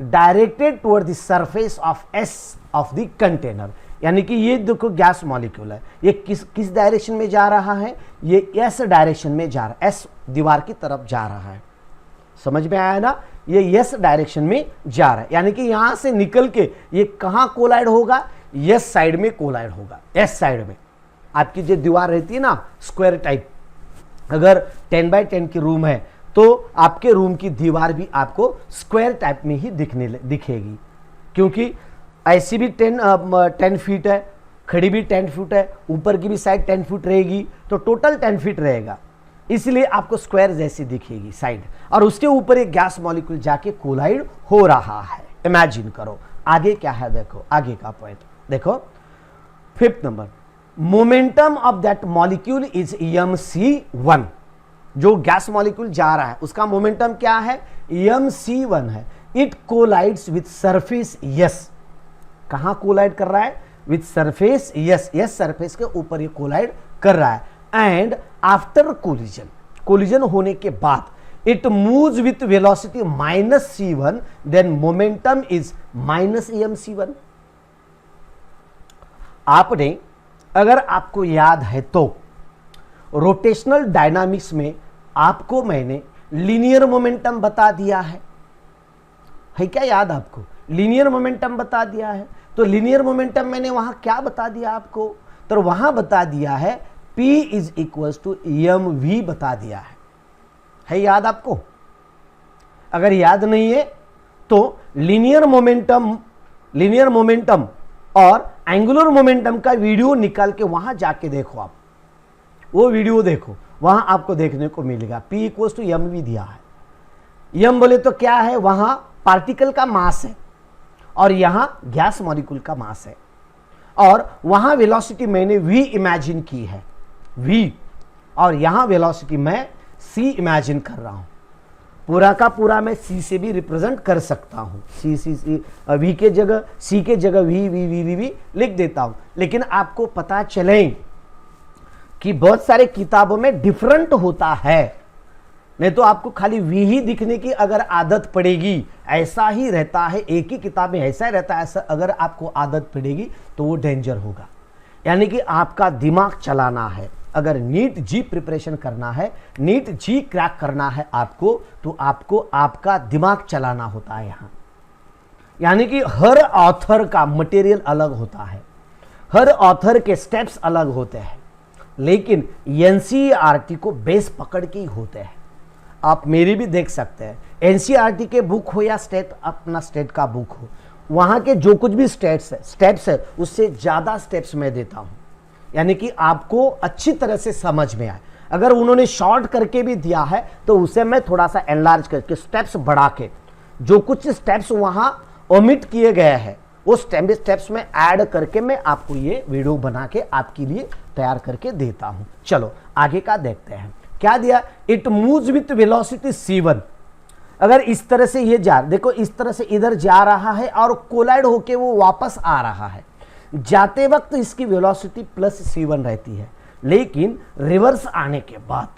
directed toward the surface of s of the container. यानी कि ये देखो गैस मॉलिक्यूल है, ये किस डायरेक्शन में जा रहा है, ये s डायरेक्शन में जा रहा है, s दीवार की तरफ जा रहा है। समझ में आया ना, ये s डायरेक्शन में जा रहा है, यानी कि यहां से निकल के ये कहां कोलाइड होगा, s साइड में कोलाइड होगा, s साइड में। आपकी जो दीवार रहती है ना स्क्वायर टाइप, अगर 10x10 की रूम है तो आपके रूम की दीवार भी आपको स्क्वायर टाइप में ही दिखेगी, क्योंकि ऐसी भी 10 फीट है, खड़ी भी 10 फीट है, ऊपर की भी साइड 10 फीट रहेगी, तो टोटल 10 फीट रहेगा, इसलिए आपको स्क्वायर जैसी दिखेगी साइड, और उसके ऊपर एक गैस मॉलिक्यूल जाके कोलाइड हो रहा है। इमेजिन करो आगे क्या है, देखो आगे का पॉइंट देखो, 5th number, momentum of that molecule is mc1। जो गैस मॉलिक्यूल जा रहा है उसका मोमेंटम क्या है, mc1 है। It collides with surface s, कहां कोलाइड कर रहा है, विथ सरफेस s सरफेस के ऊपर ये कोलाइड कर रहा है। एंड आफ्टर कोलिजन होने के बाद it moves with velocity -c1, then momentum is -mc1। आपने, अगर आपको याद है तो, रोटेशनल डायनामिक्स में आपको मैंने लीनियर मोमेंटम बता दिया है क्या याद आपको, लीनियर मोमेंटम बता दिया है। तो लीनियर मोमेंटम मैंने वहां क्या बता दिया आपको, तो वहां बता दिया है P is equal to mv बता दिया है याद आपको। अगर याद नहीं है तो लीनियर मोमेंटम और एंगुलर मोमेंटम का वीडियो निकाल के वहां जाके देखो, आप वो वीडियो देखो, वहां आपको देखने को मिलेगा P इक्वल टू mv दिया है। m बोले तो क्या है, वहां पार्टिकल का मास है और यहां गैस मॉलिक्यूल का मास है, और वहां वेलोसिटी मैंने v इमेजिन की है, v, और यहां वेलोसिटी मैं c इमेजिन कर रहा हूं। पूरा का पूरा मैं c से भी रिप्रेजेंट कर सकता हूं, v के जगह c के जगह v लिख देता हूं। लेकिन आपको पता चले कि बहुत सारे किताबों में डिफरेंट होता है, नहीं तो आपको खाली v ही दिखने की अगर आदत पड़ेगी, ऐसा ही रहता है, एक ही किताब में ऐसा ही रहता है, ऐसा अगर आपको आदत पड़ेगी तो वो डेंजर होगा। यानी कि आपका दिमाग चलाना है, अगर नीट जी प्रिपरेशन करना है, नीट जी क्रैक करना है आपको, तो आपको आपका दिमाग चलाना होता है यहां। यानी कि हर ऑथर का मटेरियल अलग होता है, हर ऑथर के स्टेप्स अलग होते हैं, लेकिन एनसीईआरटी को बेस पकड़ के ही होते हैं। आप मेरी भी देख सकते हैं, एनसीईआरटी के बुक हो या स्टेट, अपना स्टेट का बुक हो, वहां के जो कुछ भी स्टेप्स है उससे ज्यादा स्टेप्स मैं देता हूं, यानी कि आपको अच्छी तरह से समझ में आए। अगर उन्होंने शॉर्ट करके भी दिया है तो उसे मैं थोड़ा सा एनलार्ज करके स्टेप्स बढ़ा के, जो कुछ स्टेप्स वहां ओमिट किए गए हैं वो स्टेप्स में ऐड करके मैं आपको ये वीडियो बना के आपके लिए तैयार करके देता हूं। चलो आगे का देखते हैं, क्या दिया, it moves with velocity c1, अगर इस तरह से ये जा, देखो इस तरह से इधर जा रहा है और कोलाइड होके वो वापस आ रहा है, जाते वक्त इसकी वेलोसिटी प्लस c1 रहती है, लेकिन रिवर्स आने के बाद,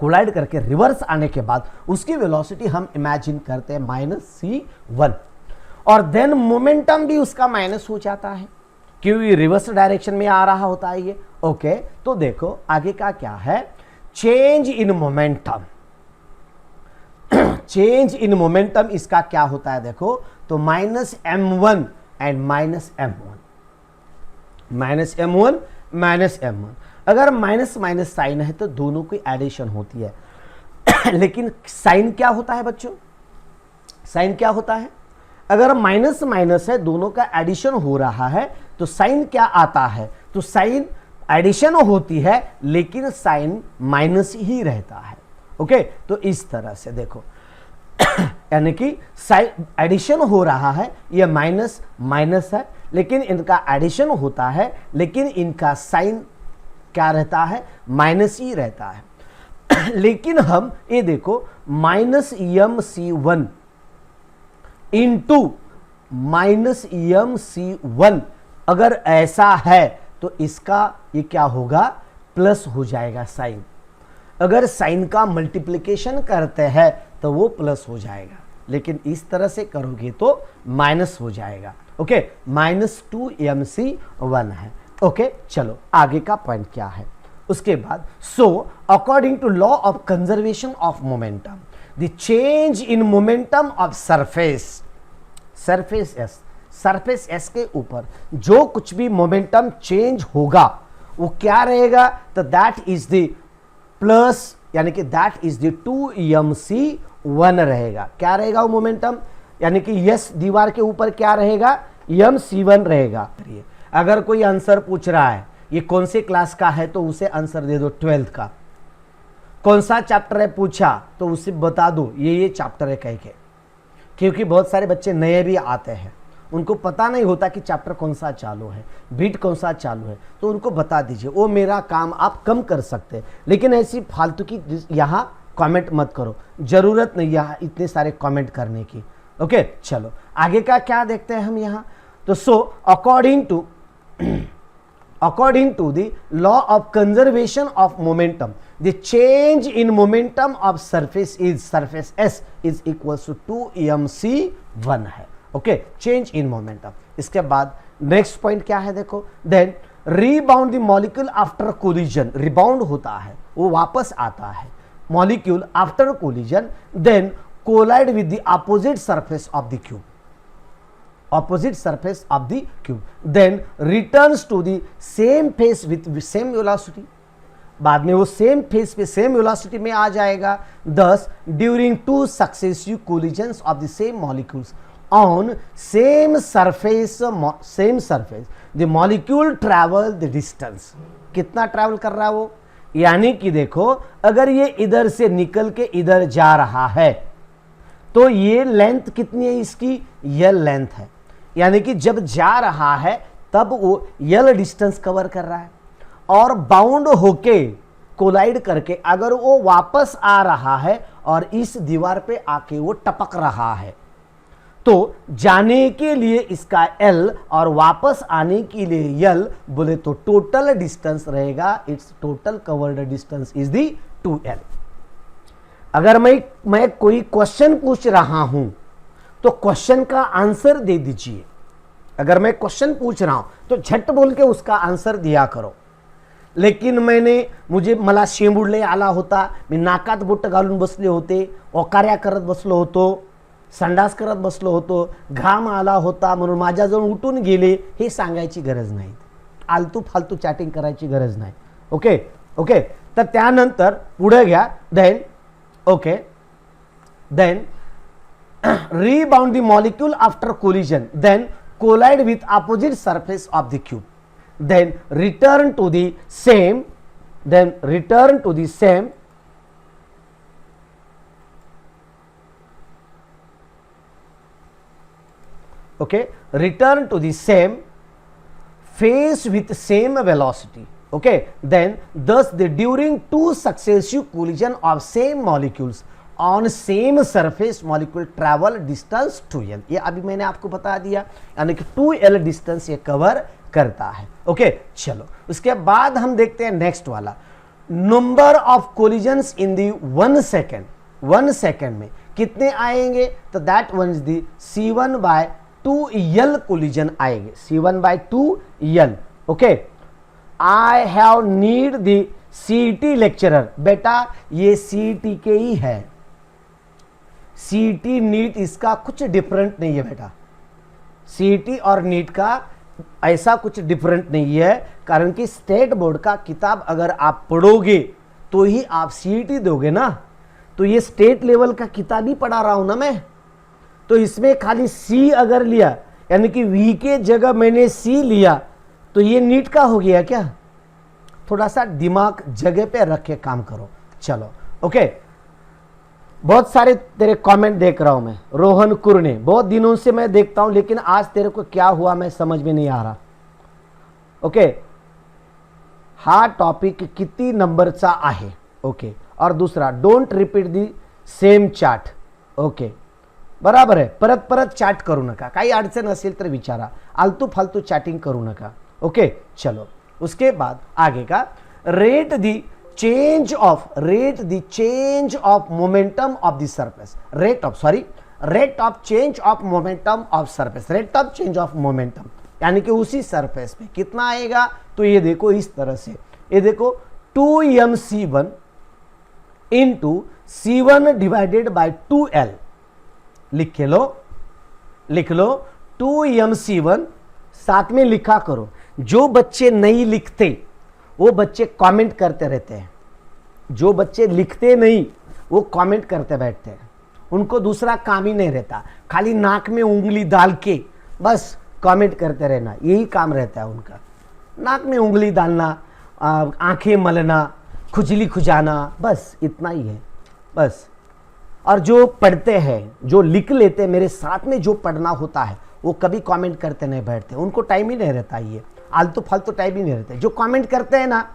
कोलाइड करके रिवर्स आने के बाद उसकी वेलोसिटी हम इमेजिन करते हैं -c1, और देन मोमेंटम भी उसका माइनस हो जाता है क्योंकि रिवर्स डायरेक्शन में आ रहा होता है ये। ओके, तो देखो आगे का क्या है, change in momentum. Change in momentum इसका क्या होता है देखो, तो -m1 and -m1, -m1 -m1। अगर माइनस माइनस साइन है तो दोनों की एडिशन होती है लेकिन साइन क्या होता है बच्चों, साइन क्या होता है, अगर माइनस माइनस है दोनों का एडिशन हो रहा है तो साइन क्या आता है, तो साइन एडिशन होती है लेकिन साइन माइनस ही रहता है। ओके, तो इस तरह से देखो यानी कि साइन एडिशन हो रहा है, ये माइनस माइनस है लेकिन इनका एडिशन होता है, लेकिन इनका साइन क्या रहता है, माइनस ही रहता है लेकिन हम ये देखो -mc1 इंटू -mc1 अगर ऐसा है तो इसका ये क्या होगा, प्लस हो जाएगा साइन। अगर साइन का मल्टीप्लिकेशन करते हैं तो वो प्लस हो जाएगा, लेकिन इस तरह से करोगे तो माइनस हो जाएगा। ओके, -2mc1 है। ओके, चलो आगे का पॉइंट क्या है उसके बाद, so according to law of conservation of momentum the change in momentum of surface S, surface S के ऊपर जो कुछ भी मोमेंटम चेंज होगा वो क्या रहेगा, तो दैट इज द प्लस, यानी कि दैट इज द 2mc1 रहेगा। क्या रहेगा वो मोमेंटम, यानी कि यस दीवार के ऊपर क्या रहेगा, mc1 रहेगा। अगर कोई आंसर पूछ रहा है ये कौन से क्लास का है तो उसे आंसर दे दो 12th का, कौन सा चैप्टर है पूछा तो उसे बता दो ये चैप्टर है कह के, क्योंकि बहुत सारे बच्चे नए भी आते हैं, उनको पता नहीं होता कि चैप्टर कौन सा चालू है, बीट कौन सा चालू है, तो उनको बता दीजिए। वो मेरा काम आप कम कर सकते हैं, लेकिन ऐसी फालतू की यहाँ कमेंट मत करो, जरूरत नहीं यहाँ इतने सारे कमेंट करने की। ओके, चलो आगे का क्या देखते हैं हम यहाँ, तो सो according to the law of conservation of momentum the change in momentum of surface S is equals to 2mc1 है। Okay, change in momentum. इसके बाद नेक्स्ट पॉइंट क्या है देखो, then rebound the molecule after collision, rebound होता है वो वापस आता है molecule after collision, then collide with the opposite surface of the cube, opposite surface of the cube, then returns to the same phase with same velocity, बाद में वो same face पे सेम वेलोसिटी में आ जाएगा। thus during two successive collisions of the same molecules on same surface the molecule travel the distance, कितना travel कर रहा है वो, यानी कि देखो अगर ये इधर से निकल के इधर जा रहा है तो ये लेंथ कितनी है इसकी, ये लेंथ है, यानी कि जब जा रहा है तब वो यल डिस्टेंस कवर कर रहा है, और बाउंड होके कोलाइड करके अगर वो वापस आ रहा है और इस दीवार पे आके वो टपक रहा है तो जाने के लिए इसका L और वापस आने के लिए L बोले तो टोटल डिस्टेंस रहेगा, it's total covered distance is the 2L। अगर मैं कोई क्वेश्चन पूछ रहा हूं तो क्वेश्चन का आंसर दे दीजिए, अगर मैं क्वेश्चन पूछ रहा हूं तो झट बोल के उसका आंसर दिया करो। लेकिन मुझे मला शेंबुडले आला होता, मी नाकात बोट घालून बसले होते, ओकार्या करत बसलो होतो, संडास करत बसलो होतो, घाम आला होता म्हणून माझ्याजवळ उठून गेले, हे सांगायची गरज नाही, आलतू फालतू चॅटिंग करायची गरज नाही। ओके ओके, तर त्यानंतर पुढे घ्या, then rebound the molecule after collision, then collide with opposite surface of the cube, then return to the same okay, return to the same phase with same velocity, okay, then thus the during two successive collision of same molecules on same surface molecule travel distance 2l। ये अभी मैंने आपको बता दिया, यानी कि 2l distance ये cover करता है। ओके चलो, उसके बाद हम देखते हैं नेक्स्ट वाला, number of collisions in the 1 second. 1 second में कितने आएंगे, तो that one is the C1/2l collision आएंगे, C1/2l। Okay, I have need the CET lecturer. बेटा ये CET के ही है, CET नीट इसका कुछ डिफरेंट नहीं है बेटा, CET और नीट का ऐसा कुछ डिफरेंट नहीं है, कारण कि स्टेट बोर्ड का किताब अगर आप पढ़ोगे तो ही आप CET दोगे ना। तो ये स्टेट लेवल का किताब ही पढ़ा रहा हूं ना मैं, तो इसमें खाली C अगर लिया, यानी कि V के जगह मैंने C लिया, तो ये नीट का हो गया क्या? थोड़ा सा दिमाग जगह पे रख के काम करो। चलो ओके, बहुत सारे तेरे कमेंट देख रहा हूं मैं। रोहन कुरने, बहुत दिनों से मैं देखता हूं, लेकिन आज तेरे को क्या हुआ मैं समझ में नहीं आ रहा। ओके, हा टॉपिक किती नंबरचा आहे? ओके, और दूसरा don't repeat the same chart. Okay बराबर आहे, परत परत चॅट करू नका, काही अडचण असेल तर विचारा, आलतू फालतू चॅटिंग करू नका। ओके चलो, उसके बाद आगे का, rate the change of momentum of the surface, rate of change of momentum of surface, rate of change of momentum यानी कि उसी सरफेस पे कितना आएगा। तो ये देखो इस तरह से, ये देखो 2mc1 into C1 divided by 2l, लिख लो 2mc1, साथ में लिखा करो। जो बच्चे नहीं लिखते वो बच्चे कमेंट करते रहते हैं, जो बच्चे लिखते नहीं वो कमेंट करते बैठते हैं, उनको दूसरा काम ही नहीं रहता, खाली नाक में उंगली डाल के बस कमेंट करते रहना, यही काम रहता है उनका। नाक में उंगली डालना, आंखें मलना, खुजली खुजाना, बस इतना ही है बस। और जो पढ़ते हैं, जो लिख लेते हैं, मेरे साथ में जो पढ़ना होता है वो कभी कमेंट करते नहीं बैठते, उनको टाइम ही नहीं रहता, ये आलतू फालतू टाइम ही नहीं रहता। जो कमेंट करते हैं ना,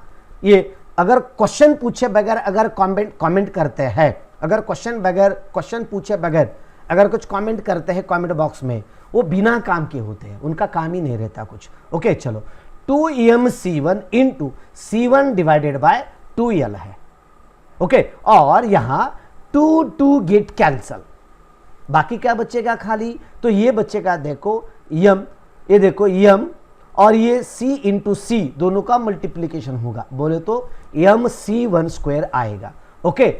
ये अगर क्वेश्चन पूछे बगैर अगर कमेंट करते हैं, अगर क्वेश्चन पूछे बगैर अगर कुछ कमेंट करते हैं कमेंट बॉक्स में, वो बिना काम के होते हैं, उनका काम ही नहीं रहता कुछ। ओके चलो, 2mc1 into C1 divided by 2l है। ओके, और यहां 2 गेट कैंसल, बाकी क्या बचेगा खाली, तो ये बचेगा देखो m, ये देखो m और ये C इंटू C दोनों का मल्टीप्लीकेशन होगा, बोले तो mc1² आएगा। ओके,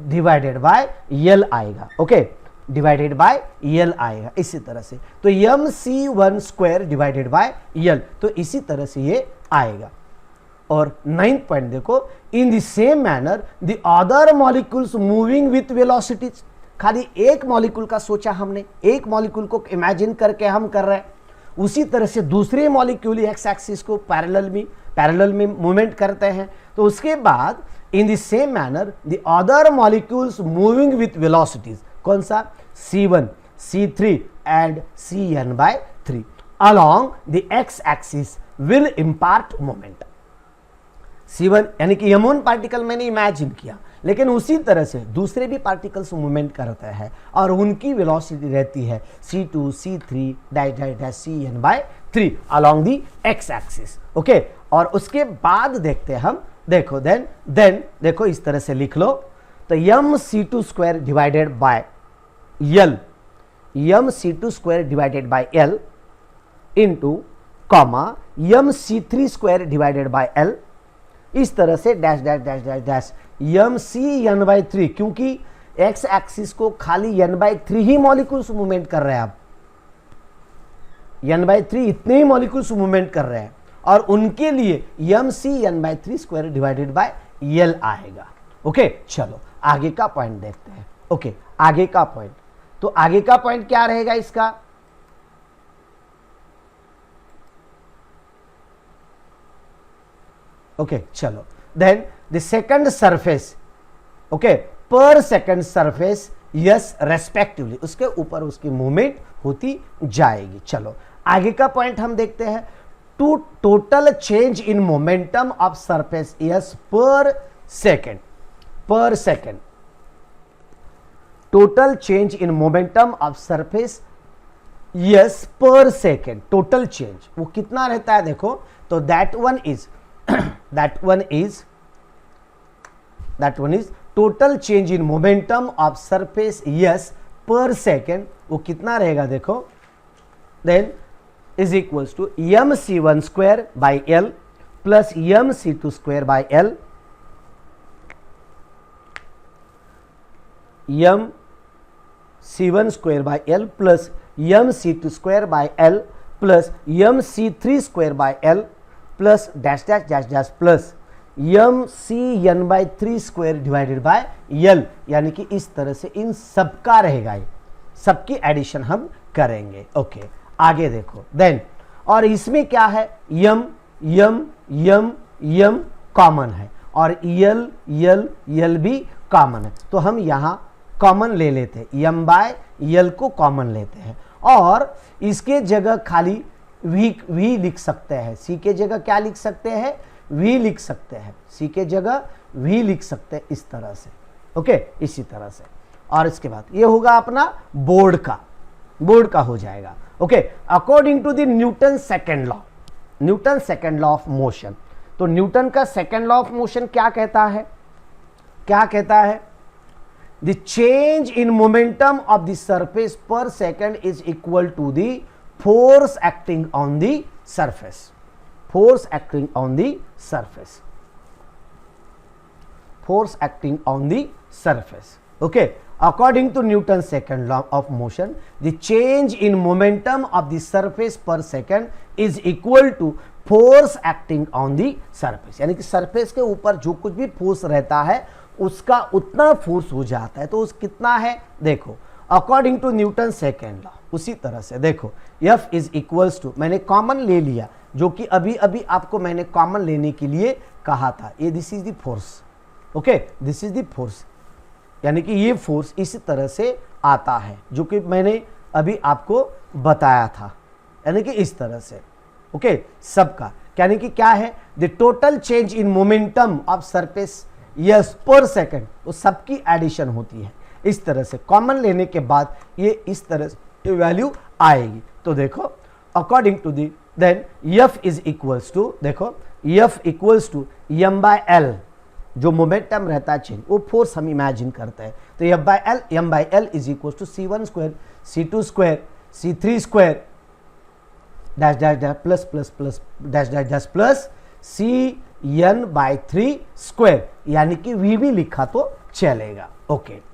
डिवाइडेड बाय l आएगा। ओके, डिवाइडेड बाय l आएगा इसी तरह से, तो mc1² डिवाइडेड बाय l, तो इसी तरह से ये आएगा। और 9th पॉइंट देखो, in the same manner the other molecules moving with velocities. खाली एक मॉलिक्यूल का सोचा हमने, एक मॉलिक्यूल को इमेजिन करके हम कर रहे हैं, उसी तरह से दूसरे मॉलिक्यूल एक्स एक्सिस को पैरेलल में मूवमेंट करते हैं। तो उसके बाद in the same manner the other molecules moving with velocities, कौन सा, C1, C3 and Cn/3 along the x axis will impart moment। C1 यानी कि M1 पार्टिकल मैंने इमेजिन किया, लेकिन उसी तरह से दूसरे भी पार्टिकल्स मूवमेंट करते हैं और उनकी वेलोसिटी रहती है C2, C3 Cn/3 along the x axis। Okay, और उसके बाद देखते हैं हम, देखो देन देखो इस तरह से लिख लो, तो mc2² divided by l, mc2² divided by l into comma mc3² divided by l, इस तरह से dash dash dash dash dash mcn/3, क्योंकि x एक्सिस को खाली n/3 ही मॉलिक्यूल्स मूवमेंट कर रहे हैं, आप n/3 इतने ही मॉलिक्यूल्स मूवमेंट कर रहे हैं, और उनके लिए mcn/3² डिवाइडेड बाय l आएगा। ओके चलो आगे का पॉइंट देखते हैं। ओके, आगे का पॉइंट, तो आगे का पॉइंट क्या रहेगा इसका, ओके चलो, then the second surface, okay, पर सेकंड सरफेस यस रेस्पेक्टिवली, उसके ऊपर उसकी मूवमेंट होती जाएगी। चलो आगे का पॉइंट हम देखते हैं, to total change in momentum of surface S per second total change in momentum of surface S per second, total change वो कितना रहता है देखो, तो that one is total change in momentum of surface S per second, वो कितना रहेगा देखो, then is equals to M C one square by L plus M C two square by L, M C one square by L plus M C two square by L plus M c three square by L plus dash dash dash dash plus M c n by three square divided by l, यानी कि इस तरह से इन सबका रहेगा, ये सबकी addition हम करेंगे। ओके आगे देखो, देन और इसमें क्या है, यम यम यम यम कॉमन है और यल यल यल भी कॉमन है, तो हम यहाँ कॉमन ले लेते हैं, यम बाय यल को कॉमन लेते हैं और इसके जगह खाली वी लिख सकते हैं, सी के जगह क्या लिख सकते हैं, वी लिख सकते हैं, सी के जगह वी लिख सकते हैं इस तरह से। ओके इसी तरह से, और इसके बाद ये होगा अपना बोर्ड का हो जाएगा। Okay according to the Newton second law of motion, तो न्यूटन का सेकेंड लॉ ऑफ मोशन क्या कहता है, the change in momentum of the surface per second is equal to the force acting on the surface, force acting on the surface. Okay, according to Newton's second law of motion, the change in momentum of the surface per second is equal to force acting on the surface, यानी कि surface के ऊपर जो कुछ भी force रहता है उसका उतना फोर्स हो जाता है, तो उस कितना है देखो, according to Newton second law, उसी तरह से देखो F इज इक्वल्स टू, मैंने कॉमन ले लिया जो कि अभी अभी आपको मैंने कॉमन लेने के लिए कहा था, ये this is the force. Okay this is the force, यानी कि ये फोर्स इस तरह से आता है जो कि मैंने अभी आपको बताया था, यानी कि इस तरह से। ओके सबका यानी कि क्या है, the total change in momentum of surface S per second, वो सबकी एडिशन होती है इस तरह से, कॉमन लेने के बाद ये इस तरह से वैल्यू आएगी। तो देखो according to the then F is equals to, देखो F equals to m by l, जो मोमेंटम रहता है चेंज, वो फोर्स हम इमेजिन करते हैं, तो m by l is equals to c one square c two square c three square dash dash dash plus plus plus dash dash dash plus c n by three square, यानी कि we भी लिखा तो चलेगा। Okay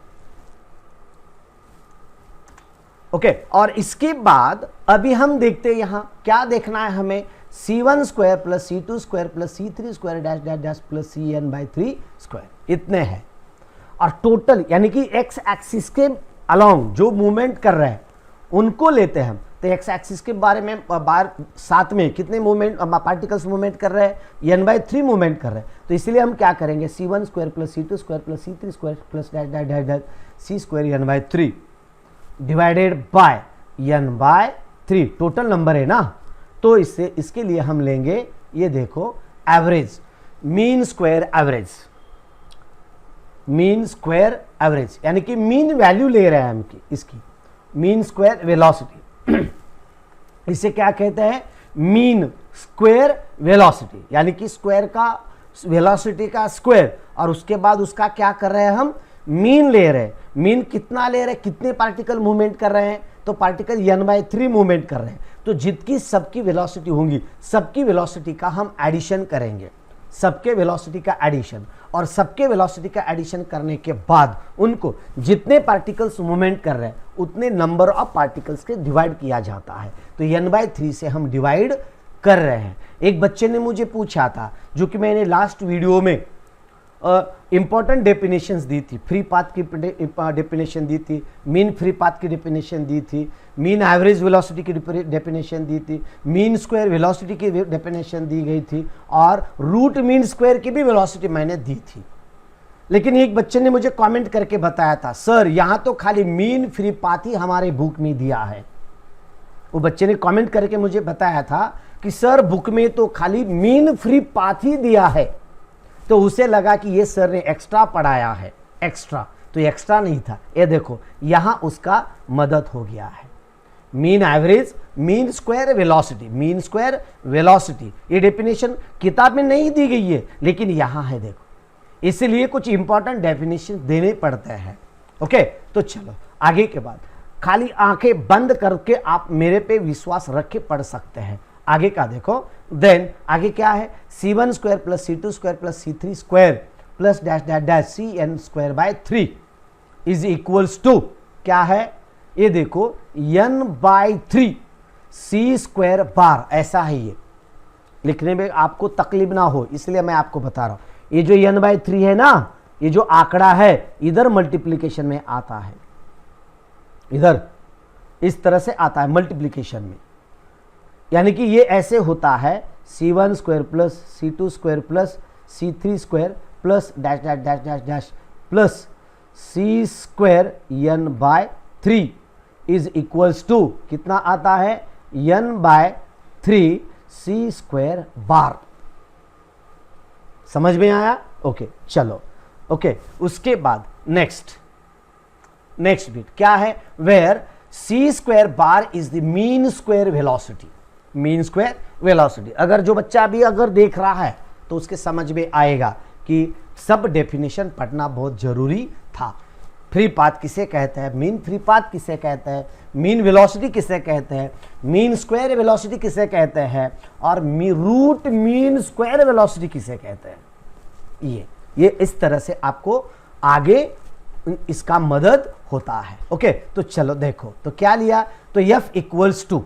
okay और इसके बाद अभी हम देखते हैं यहां क्या देखना है हमें, C1 square plus C2 square plus C3 square dash dash dash plus CN by 3 square, इतने हैं। और टोटल यानी कि एक्स एक्सिस के अलोंग जो मूवमेंट कर रहे हैं उनको लेते हैं हम, तो एक्स एक्सिस के बारे में साथ में कितने मूवमेंट पार्टिकल्स मूवमेंट कर रहे हैं, n/3 मूवमेंट कर रहे हैं, तो इसलिए हम क्या करेंगे, C1 square plus C2 square plus C3 square plus dash dash dash dash C square n/3 divided by n/3, total number है ना, तो इसके लिए हम लेंगे ये देखो एवरेज, मीन स्क्वायर एवरेज, यानी कि मीन वैल्यू ले रहे हैं हम इसकी, मीन स्क्वायर वेलोसिटी, इसे क्या कहते हैं, मीन स्क्वायर वेलोसिटी, यानी कि स्क्वायर का वेलोसिटी का स्क्वायर और उसके बाद उसका क्या कर रहे हैं हम, मीन ले रहे हैं। मीन कितना ले रहे हैं, कितने पार्टिकल मूवमेंट कर रहे हैं, तो पार्टिकल n/3 मूवमेंट कर रहे हैं, तो जितनी सबकी वेलोसिटी होंगी सबकी वेलोसिटी का हम एडिशन करेंगे, सबके वेलोसिटी का एडिशन, और सबके वेलोसिटी का एडिशन करने के बाद उनको जितने पार्टिकल्स मूवमेंट कर रहे हैं उतने नंबर ऑफ पार्टिकल्स के डिवाइड किया जाता है, तो n/3 से हम डिवाइड कर रहे हैं। एक बच्चे ने मुझे पूछा था, जो कि मैंने लास्ट वीडियो में इंपॉर्टेंट डेफिनेशंस दी थी, फ्री पाथ की डेफिनेशन दी थी, मीन फ्री पाथ की डेफिनेशन दी थी, मीन एवरेज वेलोसिटी की डेफिनेशन दी थी, मीन स्क्वायर वेलोसिटी की डेफिनेशन दी गई थी, और रूट मीन स्क्वायर की भी वेलोसिटी मैंने दी थी। लेकिन एक बच्चे ने मुझे कमेंट करके बताया था, सर यहाँ तो खाली मीन फ्री पाथ ही हमारे बुक में दिया है। वो बच्चे ने कमेंट करके मुझे बताया था कि सर बुक में तो खाली मीन फ्री पाथ ही दिया है, तो उसे लगा कि ये सर ने एक्स्ट्रा पढ़ाया है, एक्स्ट्रा, तो एक्स्ट्रा नहीं था। ये देखो यहां उसका मदद हो गया है। Mean average, mean square velocity, mean square velocity, ये डेफिनेशन किताब में नहीं दी गई है लेकिन यहां है देखो, इसलिए कुछ इंपॉर्टेंट डेफिनेशन देने पड़ते हैं। ओके, तो चलो आगे के बाद खाली आंखें बंद करके आप मेरे पे विश्वास रख के पढ़ सकते हैं। आगे का देखो, देन आगे क्या है, c1 square plus c2 square plus c3 square plus dash dash dash cn square by 3 is equals to क्या है, ये देखो n by 3 c square bar, ऐसा है। ये लिखने में आपको तकलीफ ना हो इसलिए मैं आपको बता रहा हूं। ये जो n बाई 3 है ना, ये जो आंकड़ा है इधर मल्टीप्लीकेशन में आता है, इधर इस तरह से आता है मल्टीप्लीकेशन में, यानी कि ये ऐसे होता है c1 square plus c2 square plus c3 square plus dash dash dash dash dash plus c square n by 3 is equals to कितना आता है, n by 3 c square bar. समझ में आया? ओके चलो, ओके उसके बाद नेक्स्ट बिट क्या है, where c square bar is the mean square velocity. Mean square velocity अगर जो बच्चा भी अगर देख रहा है तो उसके समझ में आएगा कि सब डेफिनेशन पढ़ना बहुत जरूरी था। फ्री पाथ किसे कहते हैं, मीन फ्री पाथ किसे कहते हैं, मीन वेलोसिटी किसे कहते हैं, मीन स्क्वायर वेलोसिटी किसे कहते हैं, और रूट मीन स्क्वायर वेलोसिटी किसे कहते हैं। ये इस तरह से आपको आगे इसका मदद होता है। ओके, तो चलो देखो, तो क्या लिया, तो f इक्वल्स टू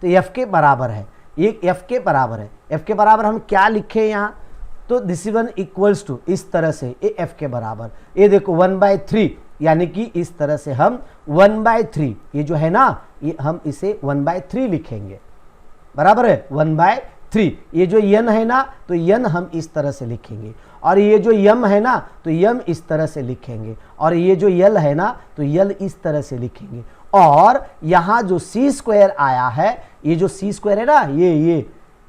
तो f के बराबर है, ये f के बराबर है। f के बराबर हम क्या लिखे यहाँ, तो दिस इज 1 इक्वल्स टू, इस तरह से ये f के बराबर, ये देखो 1/3, यानी कि इस तरह से हम 1/3, ये जो है ना ये हम इसे 1/3 लिखेंगे, बराबर है 1/3। ये जो n है ना तो n हम इस तरह से लिखेंगे, और ये जो m है ना तो m इस तरह से लिखेंगे, और ये जो l है ना तो l इस तरह से लिखेंगे। और यहाँ जो c स्क्वायर आया है, ये जो c स्क्वायर है ना,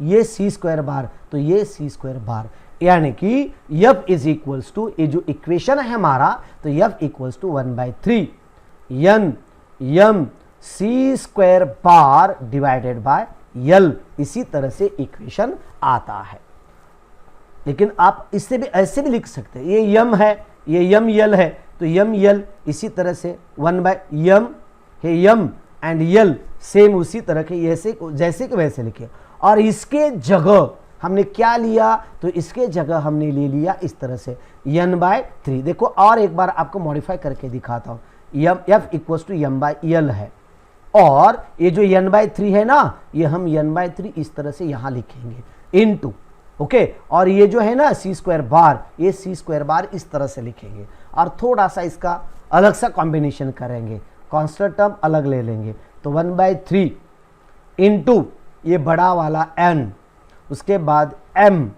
ये c स्क्वायर बार, तो ये c स्क्वायर बार, यानी कि f इज इक्वल्स टू, ये जो इक्वेशन है हमारा, तो f equals to 1/3 n m c square bar divided by l, इसी तरह से इक्वेशन आता है। लेकिन आप इससे भी ऐसे भी लिख सकते हैं, ये m है, ये m l है, तो m l इसी तरह से 1/m है, m एंड l सेम उसी तरह के जैसे कि वैसे लिखे। और इसके जगह हमने क्या लिया, तो इसके जगह हमने ले लिया इस तरह से n/3। देखो और एक बार आपको मॉडिफाई करके दिखाता हूँ, f इक्वल्स टू m/l है, और ये जो n/3 है ना, ये हम n/3 इस तरह से यहाँ लिखेंगे इनटू, ओके। और ये जो है ना c स्क्वायर बार, ये c स्क्वायर बार इस तरह से लिखेंगे, और थोड़ा सा इसका अलग सा कॉम्बिनेशन करेंगे, कांस्टेंट टर्म अलग ले लेंगे, तो 1/3 इनटू ये बड़ा वाला n, उसके बाद m,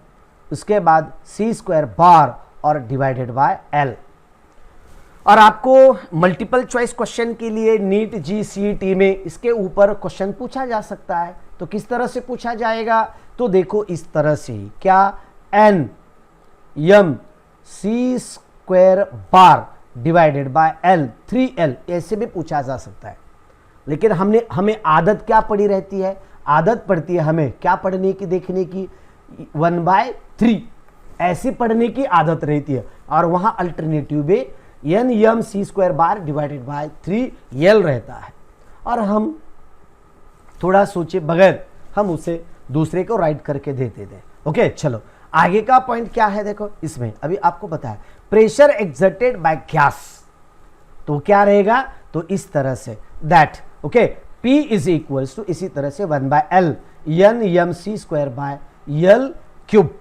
उसके बाद c स्क्वायर बार और डिवाइडेड बाय l। और आपको मल्टीपल चॉइस क्वेश्चन के लिए नीट GCET में इसके ऊपर क्वेश्चन पूछा जा सकता है। तो किस तरह से पूछा जाएगा, तो देखो इस तरह से, क्या n m c square bar divided by l 3l, ऐसे भी पूछा जा सकता है। लेकिन हमें आदत क्या पड़ी रहती है, आदत पड़ती है हमें क्या पढ़ने की, देखने की, 1/3 ऐसे पढ़ने की आदत रहती है, और वहां अल्टरनेटिव में n m c square bar divided bye 3l रहता है, और हम थोड़ा सोचे बगैर हम उसे दूसरे को राइट करके देते थे। ओके चलो आगे का पॉइंट क्या है, देखो इसमें अभी आपको पता है प्रेशर एक्सर्टेड बाय गैस, तो क्या रहेगा, तो इस तरह से that, okay, P is equals to इसी तरह से 1/L n m c square by l cube,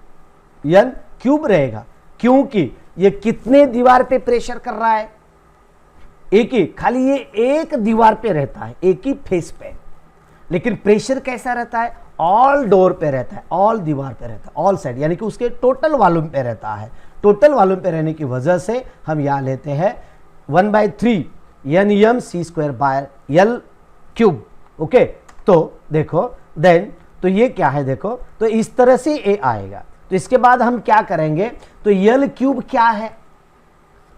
n cube रहेगा, क्योंकि ये कितने दीवार पे प्रेशर कर रहा है, एक ही, खाली ये एक दीवार पे रहता है, एक ही फेस पे, लेकिन प्रेशर कैसा रहता है, ऑल डोर पे रहता है, ऑल दीवार पे रहता है, ऑल साइड, यानी कि उसके टोटल वॉल्यूम पे रहता है। टोटल वॉल्यूम पे रहने की वजह से हम यहां लेते हैं 1/3 n m c square by l cube, okay. तो देखो देन, तो ये क्या है, देखो तो इस तरह से ये आएगा। तो इसके बाद हम क्या करेंगे, तो l क्यूब क्या है,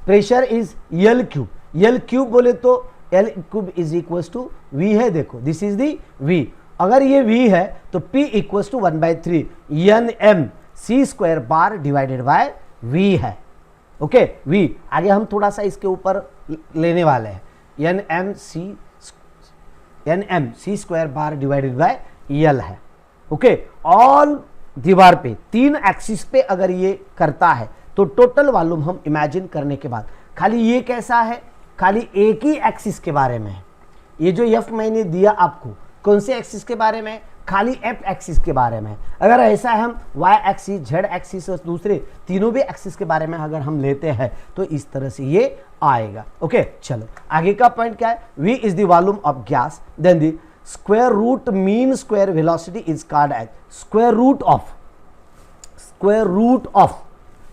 pressure is L cube, L cube बोले तो L cube is equal to V है, देखो दिस इज दी वी, अगर ये v है तो p equal to 1/3 N M C square bar divided by v है। ओके v आगे हम थोड़ा सा इसके ऊपर लेने वाले हैं, N M C square bar divided by L है। ओके ऑल दीवार पे 3 एक्सिस पे अगर ये करता है तो टोटल वॉल्यूम हम इमेजिन करने के बाद, खाली ये कैसा है, खाली एक ही एक्सिस के बारे में है। ये जो एफ मैंने दिया आपको कौन से एक्सिस के बारे में, खाली एफ एक्सिस के बारे में। अगर ऐसा है हम वाई एक्सिस, जेड एक्सिस और दूसरे तीनों भी एक्सिस के बारे में अगर हम लेते हैं तो इस तरह से ये आएगा। ओके चलो आगे का पॉइंट क्या है, v is the volume of gas, then the square root mean square velocity is called as square root of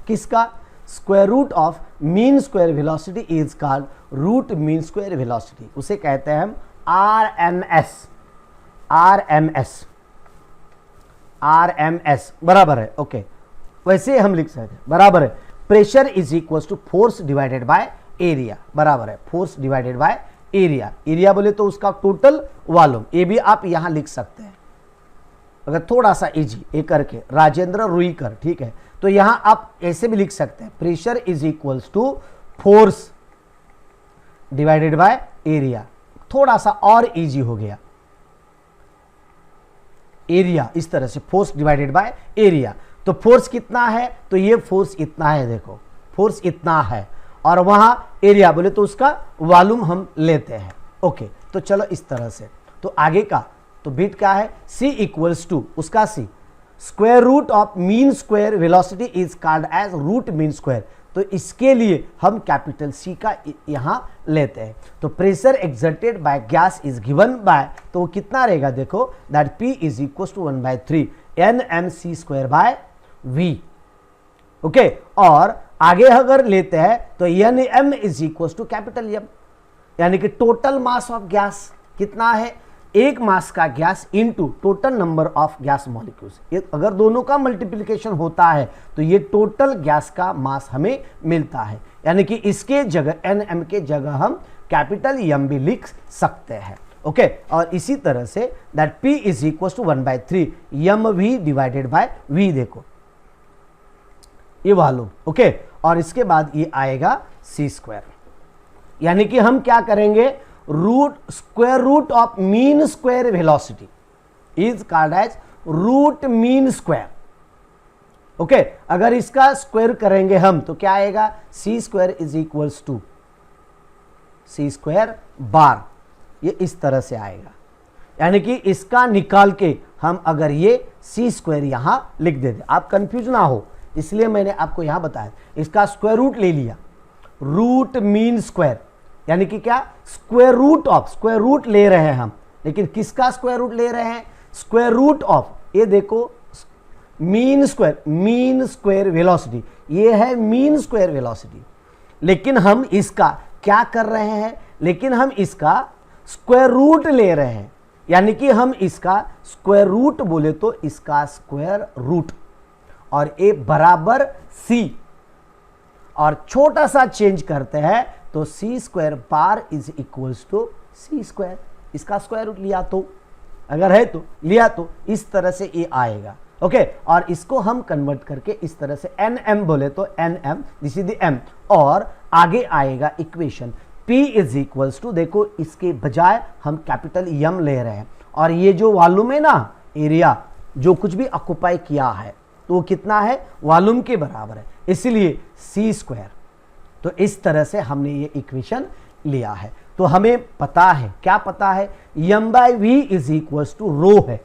किसका, square root of mean square velocity is called root mean square velocity, उसे कहते हैं हम RMS बराबर है। Okay वैसे हम लिख सकते हैं बराबर है pressure is equal to force divided by area, बराबर है force divided by area, area बोले तो उसका टोटल वॉल्यूम, ये भी आप यहां लिख सकते हैं अगर थोड़ा सा इजी ये करके, राजेंद्र रुईकर, ठीक है। तो यहां आप ऐसे भी लिख सकते हैं pressure is equal to force divided by area, थोड़ा सा और इजी हो गया, एरिया इस तरह से फोर्स डिवाइडेड बाय एरिया। तो फोर्स कितना है, तो ये फोर्स इतना है, देखो फोर्स इतना है, और वहां एरिया बोले तो उसका वॉल्यूम हम लेते हैं। ओके तो चलो इस तरह से, तो आगे का तो बिट क्या है, c इक्वल्स टू उसका c square root of mean square velocity is called as root mean square, तो इसके लिए हम कैपिटल C का यहां लेते हैं। तो pressure exerted by gas is given by, तो वो कितना रहेगा देखो, that P is equal to 1/3 NmC square by V। Okay और आगे अगर लेते हैं तो Nm is equal to capital M, यानी कि टोटल मास ऑफ गैस कितना है, एक मास का gas into total number of gas molecules, अगर दोनों का मल्टीप्लिकेशन होता है तो ये टोटल गैस का मास हमें मिलता है, यानी कि इसके जगह Nm के जगह हम कैपिटल M भी लिख सकते हैं। ओके और इसी तरह से that P is equal to 1/3 mv divided by V, देखो ये वॉल्यूम। ओके और इसके बाद ये आएगा C स्क्वायर, यानी कि हम क्या करेंगे, root square root of mean square velocity is called as root mean square. Okay अगर इसका स्क्वायर करेंगे हम तो क्या आएगा, c square is equals to c square bar, ये इस तरह से आएगा, यानी कि इसका निकाल के हम अगर ये c स्क्वायर यहां लिख देते, आप कंफ्यूज ना हो इसलिए मैंने आपको यहां बताया, इसका स्क्वायर रूट ले लिया, रूट मीन स्क्वायर यानी कि क्या, square root of, square root ले रहे हैं हम, लेकिन किसका स्क्वायर रूट ले रहे हैं, स्क्वायर रूट ऑफ, ये देखो मीन स्क्वायर वेलोसिटी, ये है मीन स्क्वायर वेलोसिटी, लेकिन हम इसका क्या कर रहे हैं, लेकिन हम इसका स्क्वायर रूट ले रहे हैं, यानी कि हम इसका स्क्वायर रूट बोले तो इसका स्क्वायर रूट और ए बराबर c, और छोटा सा चेंज करते हैं तो c square bar is equals to c square, इसका स्क्वायर रूट लिया तो, अगर है तो लिया तो इस तरह से ये आएगा। ओके और इसको हम कन्वर्ट करके इस तरह से nm बोले तो nm this is the m, और आगे आएगा equation p is equals to, देखो इसके बजाय हम कैपिटल M ले रहे हैं, और ये जो वॉल्यूम है ना, एरिया जो कुछ भी ऑक्युपाई किया है तो वो कितना है, वॉल्यूम के बराबर है, इसलिए c स्क्वायर। तो इस तरह से हमने ये इक्वेशन लिया है। तो हमें पता है, क्या पता है, m/v इज इक्वल्स टू रो है,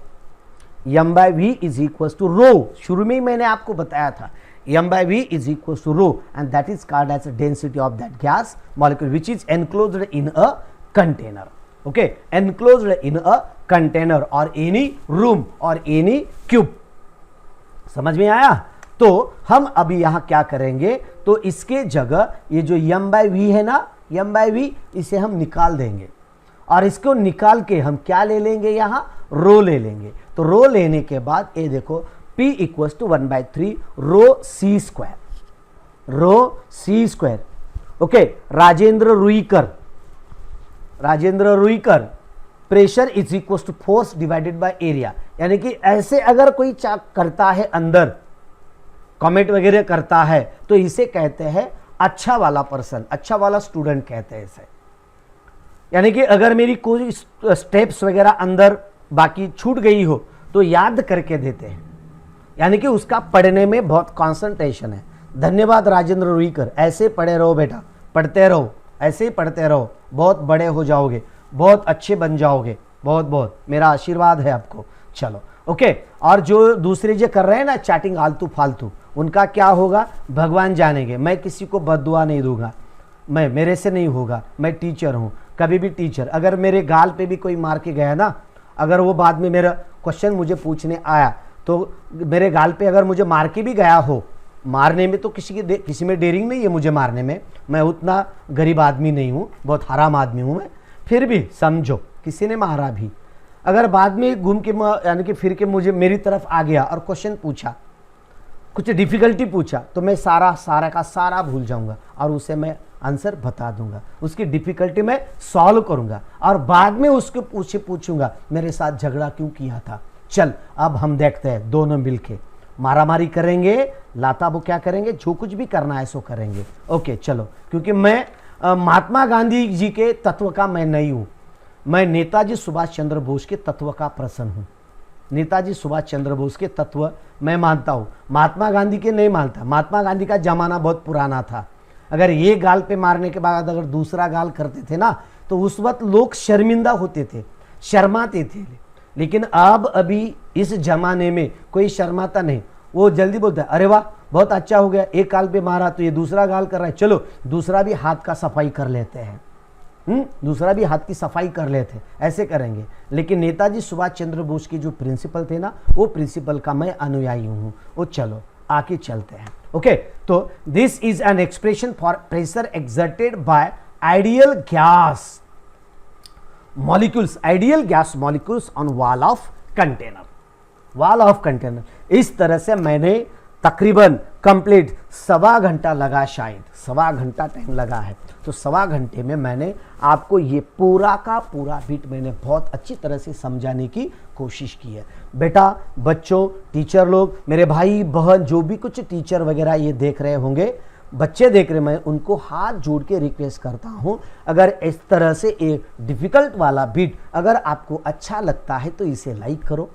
m/v इज इक्वल्स टू रो, शुरू में ही मैंने आपको बताया था, m/v is equals to rho and that is called as density of that gas molecule which is enclosed in a container. Okay enclosed in a container और any room और any cube, समझ में आया। तो हम अभी यहां क्या करेंगे, तो इसके जगह ये जो m/v है ना, m/v इसे हम निकाल देंगे, और इसको निकाल के हम क्या ले लेंगे, यहां रो ले लेंगे। तो रो लेने के बाद ये देखो p equals to 1/3 rho c square, rho c square, okay, Rajendra Ruikar, pressure is equal to force divided by area. यानी कि ऐसे अगर कोई करता है अंदर, कमेंट वगैरह करता है, तो इसे कहते हैं अच्छा वाला पर्सन, अच्छा वाला स्टूडेंट कहते हैं इसे। यानी कि अगर मेरी कोई स्टेप्स वगैरह अंदर बाकी छूट गई हो तो याद करके देते हैं, यानी कि उसका पढ़ने में बहुत कंसंट्रेशन है। धन्यवाद राजेंद्र रुईकर, ऐसे पढ़े रहो बेटा, पढ़ते रहो, ऐसे ही पढ़ते रहो, बहुत बड़े हो जाओगे, बहुत अच्छे बन जाओगे, बहुत बहुत मेरा आशीर्वाद है आपको। चलो ओके, और जो दूसरे जो कर रहे हैं ना चैटिंग आलतू फालतू, उनका क्या होगा भगवान जानेंगे। मैं किसी को बद्दुआ नहीं दूंगा, मेरे से नहीं होगा, मैं टीचर हूं, कभी भी टीचर। अगर मेरे गाल पे भी कोई मार के गया ना, अगर वो बाद में मेरा क्वेश्चन मुझे पूछने आया तो मेरे गाल पे अगर मुझे मार के भी गया हो, मारने में तो किसी में डेयरिंग नहीं है मुझे मारने में, मैं उतना गरीब आदमी नहीं हूँ, बहुत हराम आदमी हूँ मैं, फिर भी समझो किसी ने मारा भी, अगर बाद में घूम के यानी कि फिर के मुझे मेरी तरफ आ गया और क्वेश्चन पूछा, कुछ डिफिकल्टी पूछा, तो मैं सारा का सारा भूल जाऊंगा और उसे मैं आंसर बता दूंगा, उसकी डिफिकल्टी मैं सॉल्व करूंगा और बाद में उसको पूछूंगा मेरे साथ झगड़ा क्यों किया था। चल अब हम देखते हैं, दोनों मिलके मारामारी करेंगे, लाता वो क्या करेंगे, जो कुछ भी करना है सो करेंगे। ओके चलो, क्योंकि मैं महात्मा गांधी जी के तत्व का मैं नहीं हूं, मैं नेताजी सुभाष चंद्र बोस के तत्व का पर्सन हूं। नेताजी सुभाष चंद्र बोस के तत्व मैं मानता हूं, महात्मा गांधी के नहीं मानता। महात्मा गांधी का जमाना बहुत पुराना था, अगर ये गाल पे मारने के बाद अगर दूसरा गाल करते थे ना तो उस वक्त लोग शर्मिंदा होते थे, शर्माते थे। लेकिन अब अभी इस जमाने में कोई शर्माता नहीं, वो जल्दी बोलता है अरे वाह बहुत अच्छा हो गया, एक गाल पे मारा तो ये दूसरा गाल कर रहा है, चलो दूसरा भी हाथ का सफाई कर लेते हैं, दूसरा भी हाथ की सफाई कर लेते, ऐसे करेंगे। लेकिन नेताजी सुभाष चंद्र बोस के जो प्रिंसिपल थे ना, वो प्रिंसिपल का मैं अनुयायी हूं। वो चलो आगे चलते हैं। ओके, तो this is an expression for pressure exerted bye ideal gas molecules, ideal gas molecules on wall of container, wall of container. इस तरह से मैंने तकरीबन कंप्लीट 1.25 घंटा लगा, शायद 1.25 घंटा टाइम लगा है। तो 1.25 घंटे में मैंने आपको ये पूरा का पूरा बिट मैंने बहुत अच्छी तरह से समझाने की कोशिश की है। बेटा, बच्चों, टीचर लोग, मेरे भाई बहन, जो भी कुछ टीचर वगैरह ये देख रहे होंगे, बच्चे देख रहे, मैं उनको हाथ जोड़ के रिक्वेस्ट करता हूं, अगर इस तरह से एक डिफिकल्ट वाला बिट अगर आपको अच्छा लगता है तो इसे लाइक करो,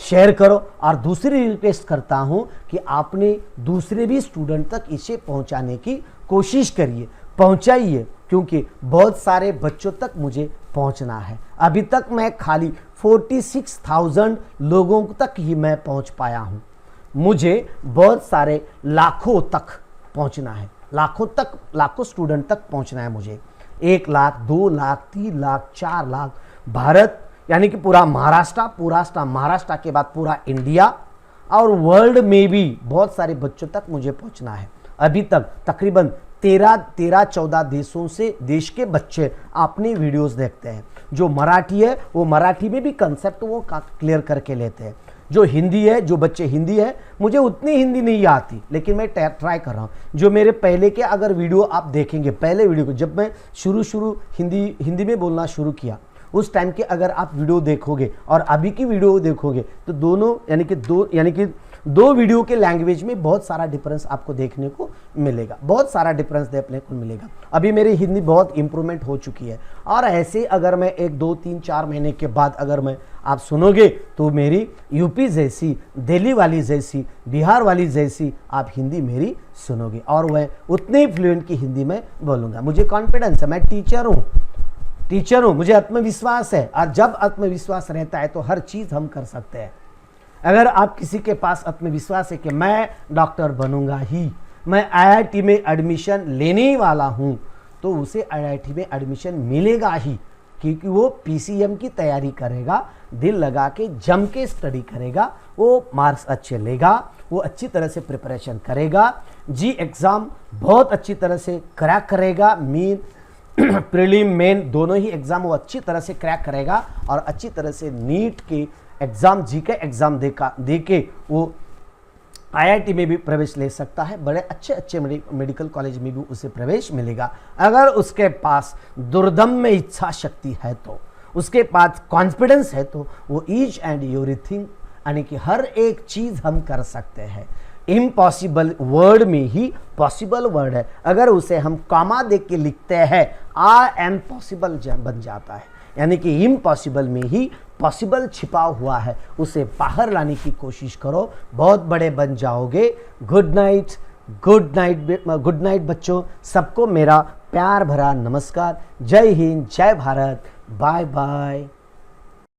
शेयर करो, और दूसरी रिक्वेस्ट करता हूं कि आपने दूसरे भी स्टूडेंट तक इसे पहुंचाने की कोशिश करिए, पहुंचाइए, क्योंकि बहुत सारे बच्चों तक मुझे पहुंचना है। अभी तक मैं खाली 46,000 लोगों तक ही मैं पहुंच पाया हूं, मुझे बहुत सारे लाखों तक पहुंचना है, लाखों तक, लाखों स्टूडेंट तक पहुंचना है मुझे। 1 लाख, 2 लाख, 3 लाख, 4 लाख, भारत यानी कि पूरा महाराष्ट्र के बाद पूरा इंडिया और वर्ल्ड में भी बहुत सारे बच्चों तक मुझे पहुंचना है। अभी तक तकरीबन 13-14 देशों से, देश के बच्चे अपनी वीडियोस देखते हैं। जो मराठी है वो मराठी में भी कंसेप्ट वो क्लियर करके लेते हैं। जो हिंदी है, जो बच्चे हिंदी है, मुझे उतनी हिंदी नहीं आती, लेकिन मैं ट्राई कर रहा हूँ। जो मेरे पहले के अगर वीडियो आप देखेंगे, पहले वीडियो को जब मैं शुरू हिंदी में बोलना शुरू किया, उस टाइम के अगर आप वीडियो देखोगे और अभी की वीडियो देखोगे तो दोनों यानी कि दो वीडियो के लैंग्वेज में बहुत सारा डिफरेंस आपको देखने को मिलेगा, बहुत सारा डिफरेंस देखने को मिलेगा। अभी मेरी हिंदी बहुत इंप्रूवमेंट हो चुकी है, और ऐसे अगर मैं 1, 2, 3, 4 महीने के बाद अगर मैं आप सुनोगे तो मेरी यूपी जैसी, दिल्ली वाली जैसी, बिहार वाली जैसी आप हिंदी मेरी सुनोगे, और वह उतनी फ्लुएंट की हिंदी में बोलूँगा। मुझे कॉन्फिडेंस है, मैं टीचर हूँ, मुझे आत्मविश्वास है, और जब आत्मविश्वास रहता है तो हर चीज़ हम कर सकते हैं। अगर आप किसी के पास आत्मविश्वास है कि मैं डॉक्टर बनूंगा ही, मैं आईआईटी में एडमिशन लेने ही वाला हूं, तो उसे आईआईटी में एडमिशन मिलेगा ही, क्योंकि वो पीसीएम की तैयारी करेगा, दिल लगा के जम के स्टडी करेगा, वो मार्क्स अच्छे लेगा, वो अच्छी तरह से प्रिपरेशन करेगा, जी एग्ज़ाम बहुत अच्छी तरह से क्रैक करेगा, मीन प्रीलिम मेन दोनों ही एग्ज़ाम वो अच्छी तरह से क्रैक करेगा, और अच्छी तरह से नीट के एग्ज़ाम, जी के एग्ज़ाम दे के वो IIT में भी प्रवेश ले सकता है, बड़े अच्छे अच्छे मेडिकल कॉलेज में भी उसे प्रवेश मिलेगा अगर उसके पास दुर्दम्य इच्छा शक्ति है, तो उसके पास कॉन्फिडेंस है, तो वो ईच एंड एवरीथिंग यानी कि हर एक चीज हम कर सकते हैं। इम्पॉसिबल वर्ड में ही पॉसिबल वर्ड है, अगर उसे हम कॉमा दे के लिखते हैं आई एम पॉसिबल बन जाता है, यानी कि इम्पॉसिबल में ही पॉसिबल छिपा हुआ है, उसे बाहर लाने की कोशिश करो, बहुत बड़े बन जाओगे। Good night, good night, good night बच्चों, सबको मेरा प्यार भरा नमस्कार। जय हिंद, जय भारत, बाय बाय।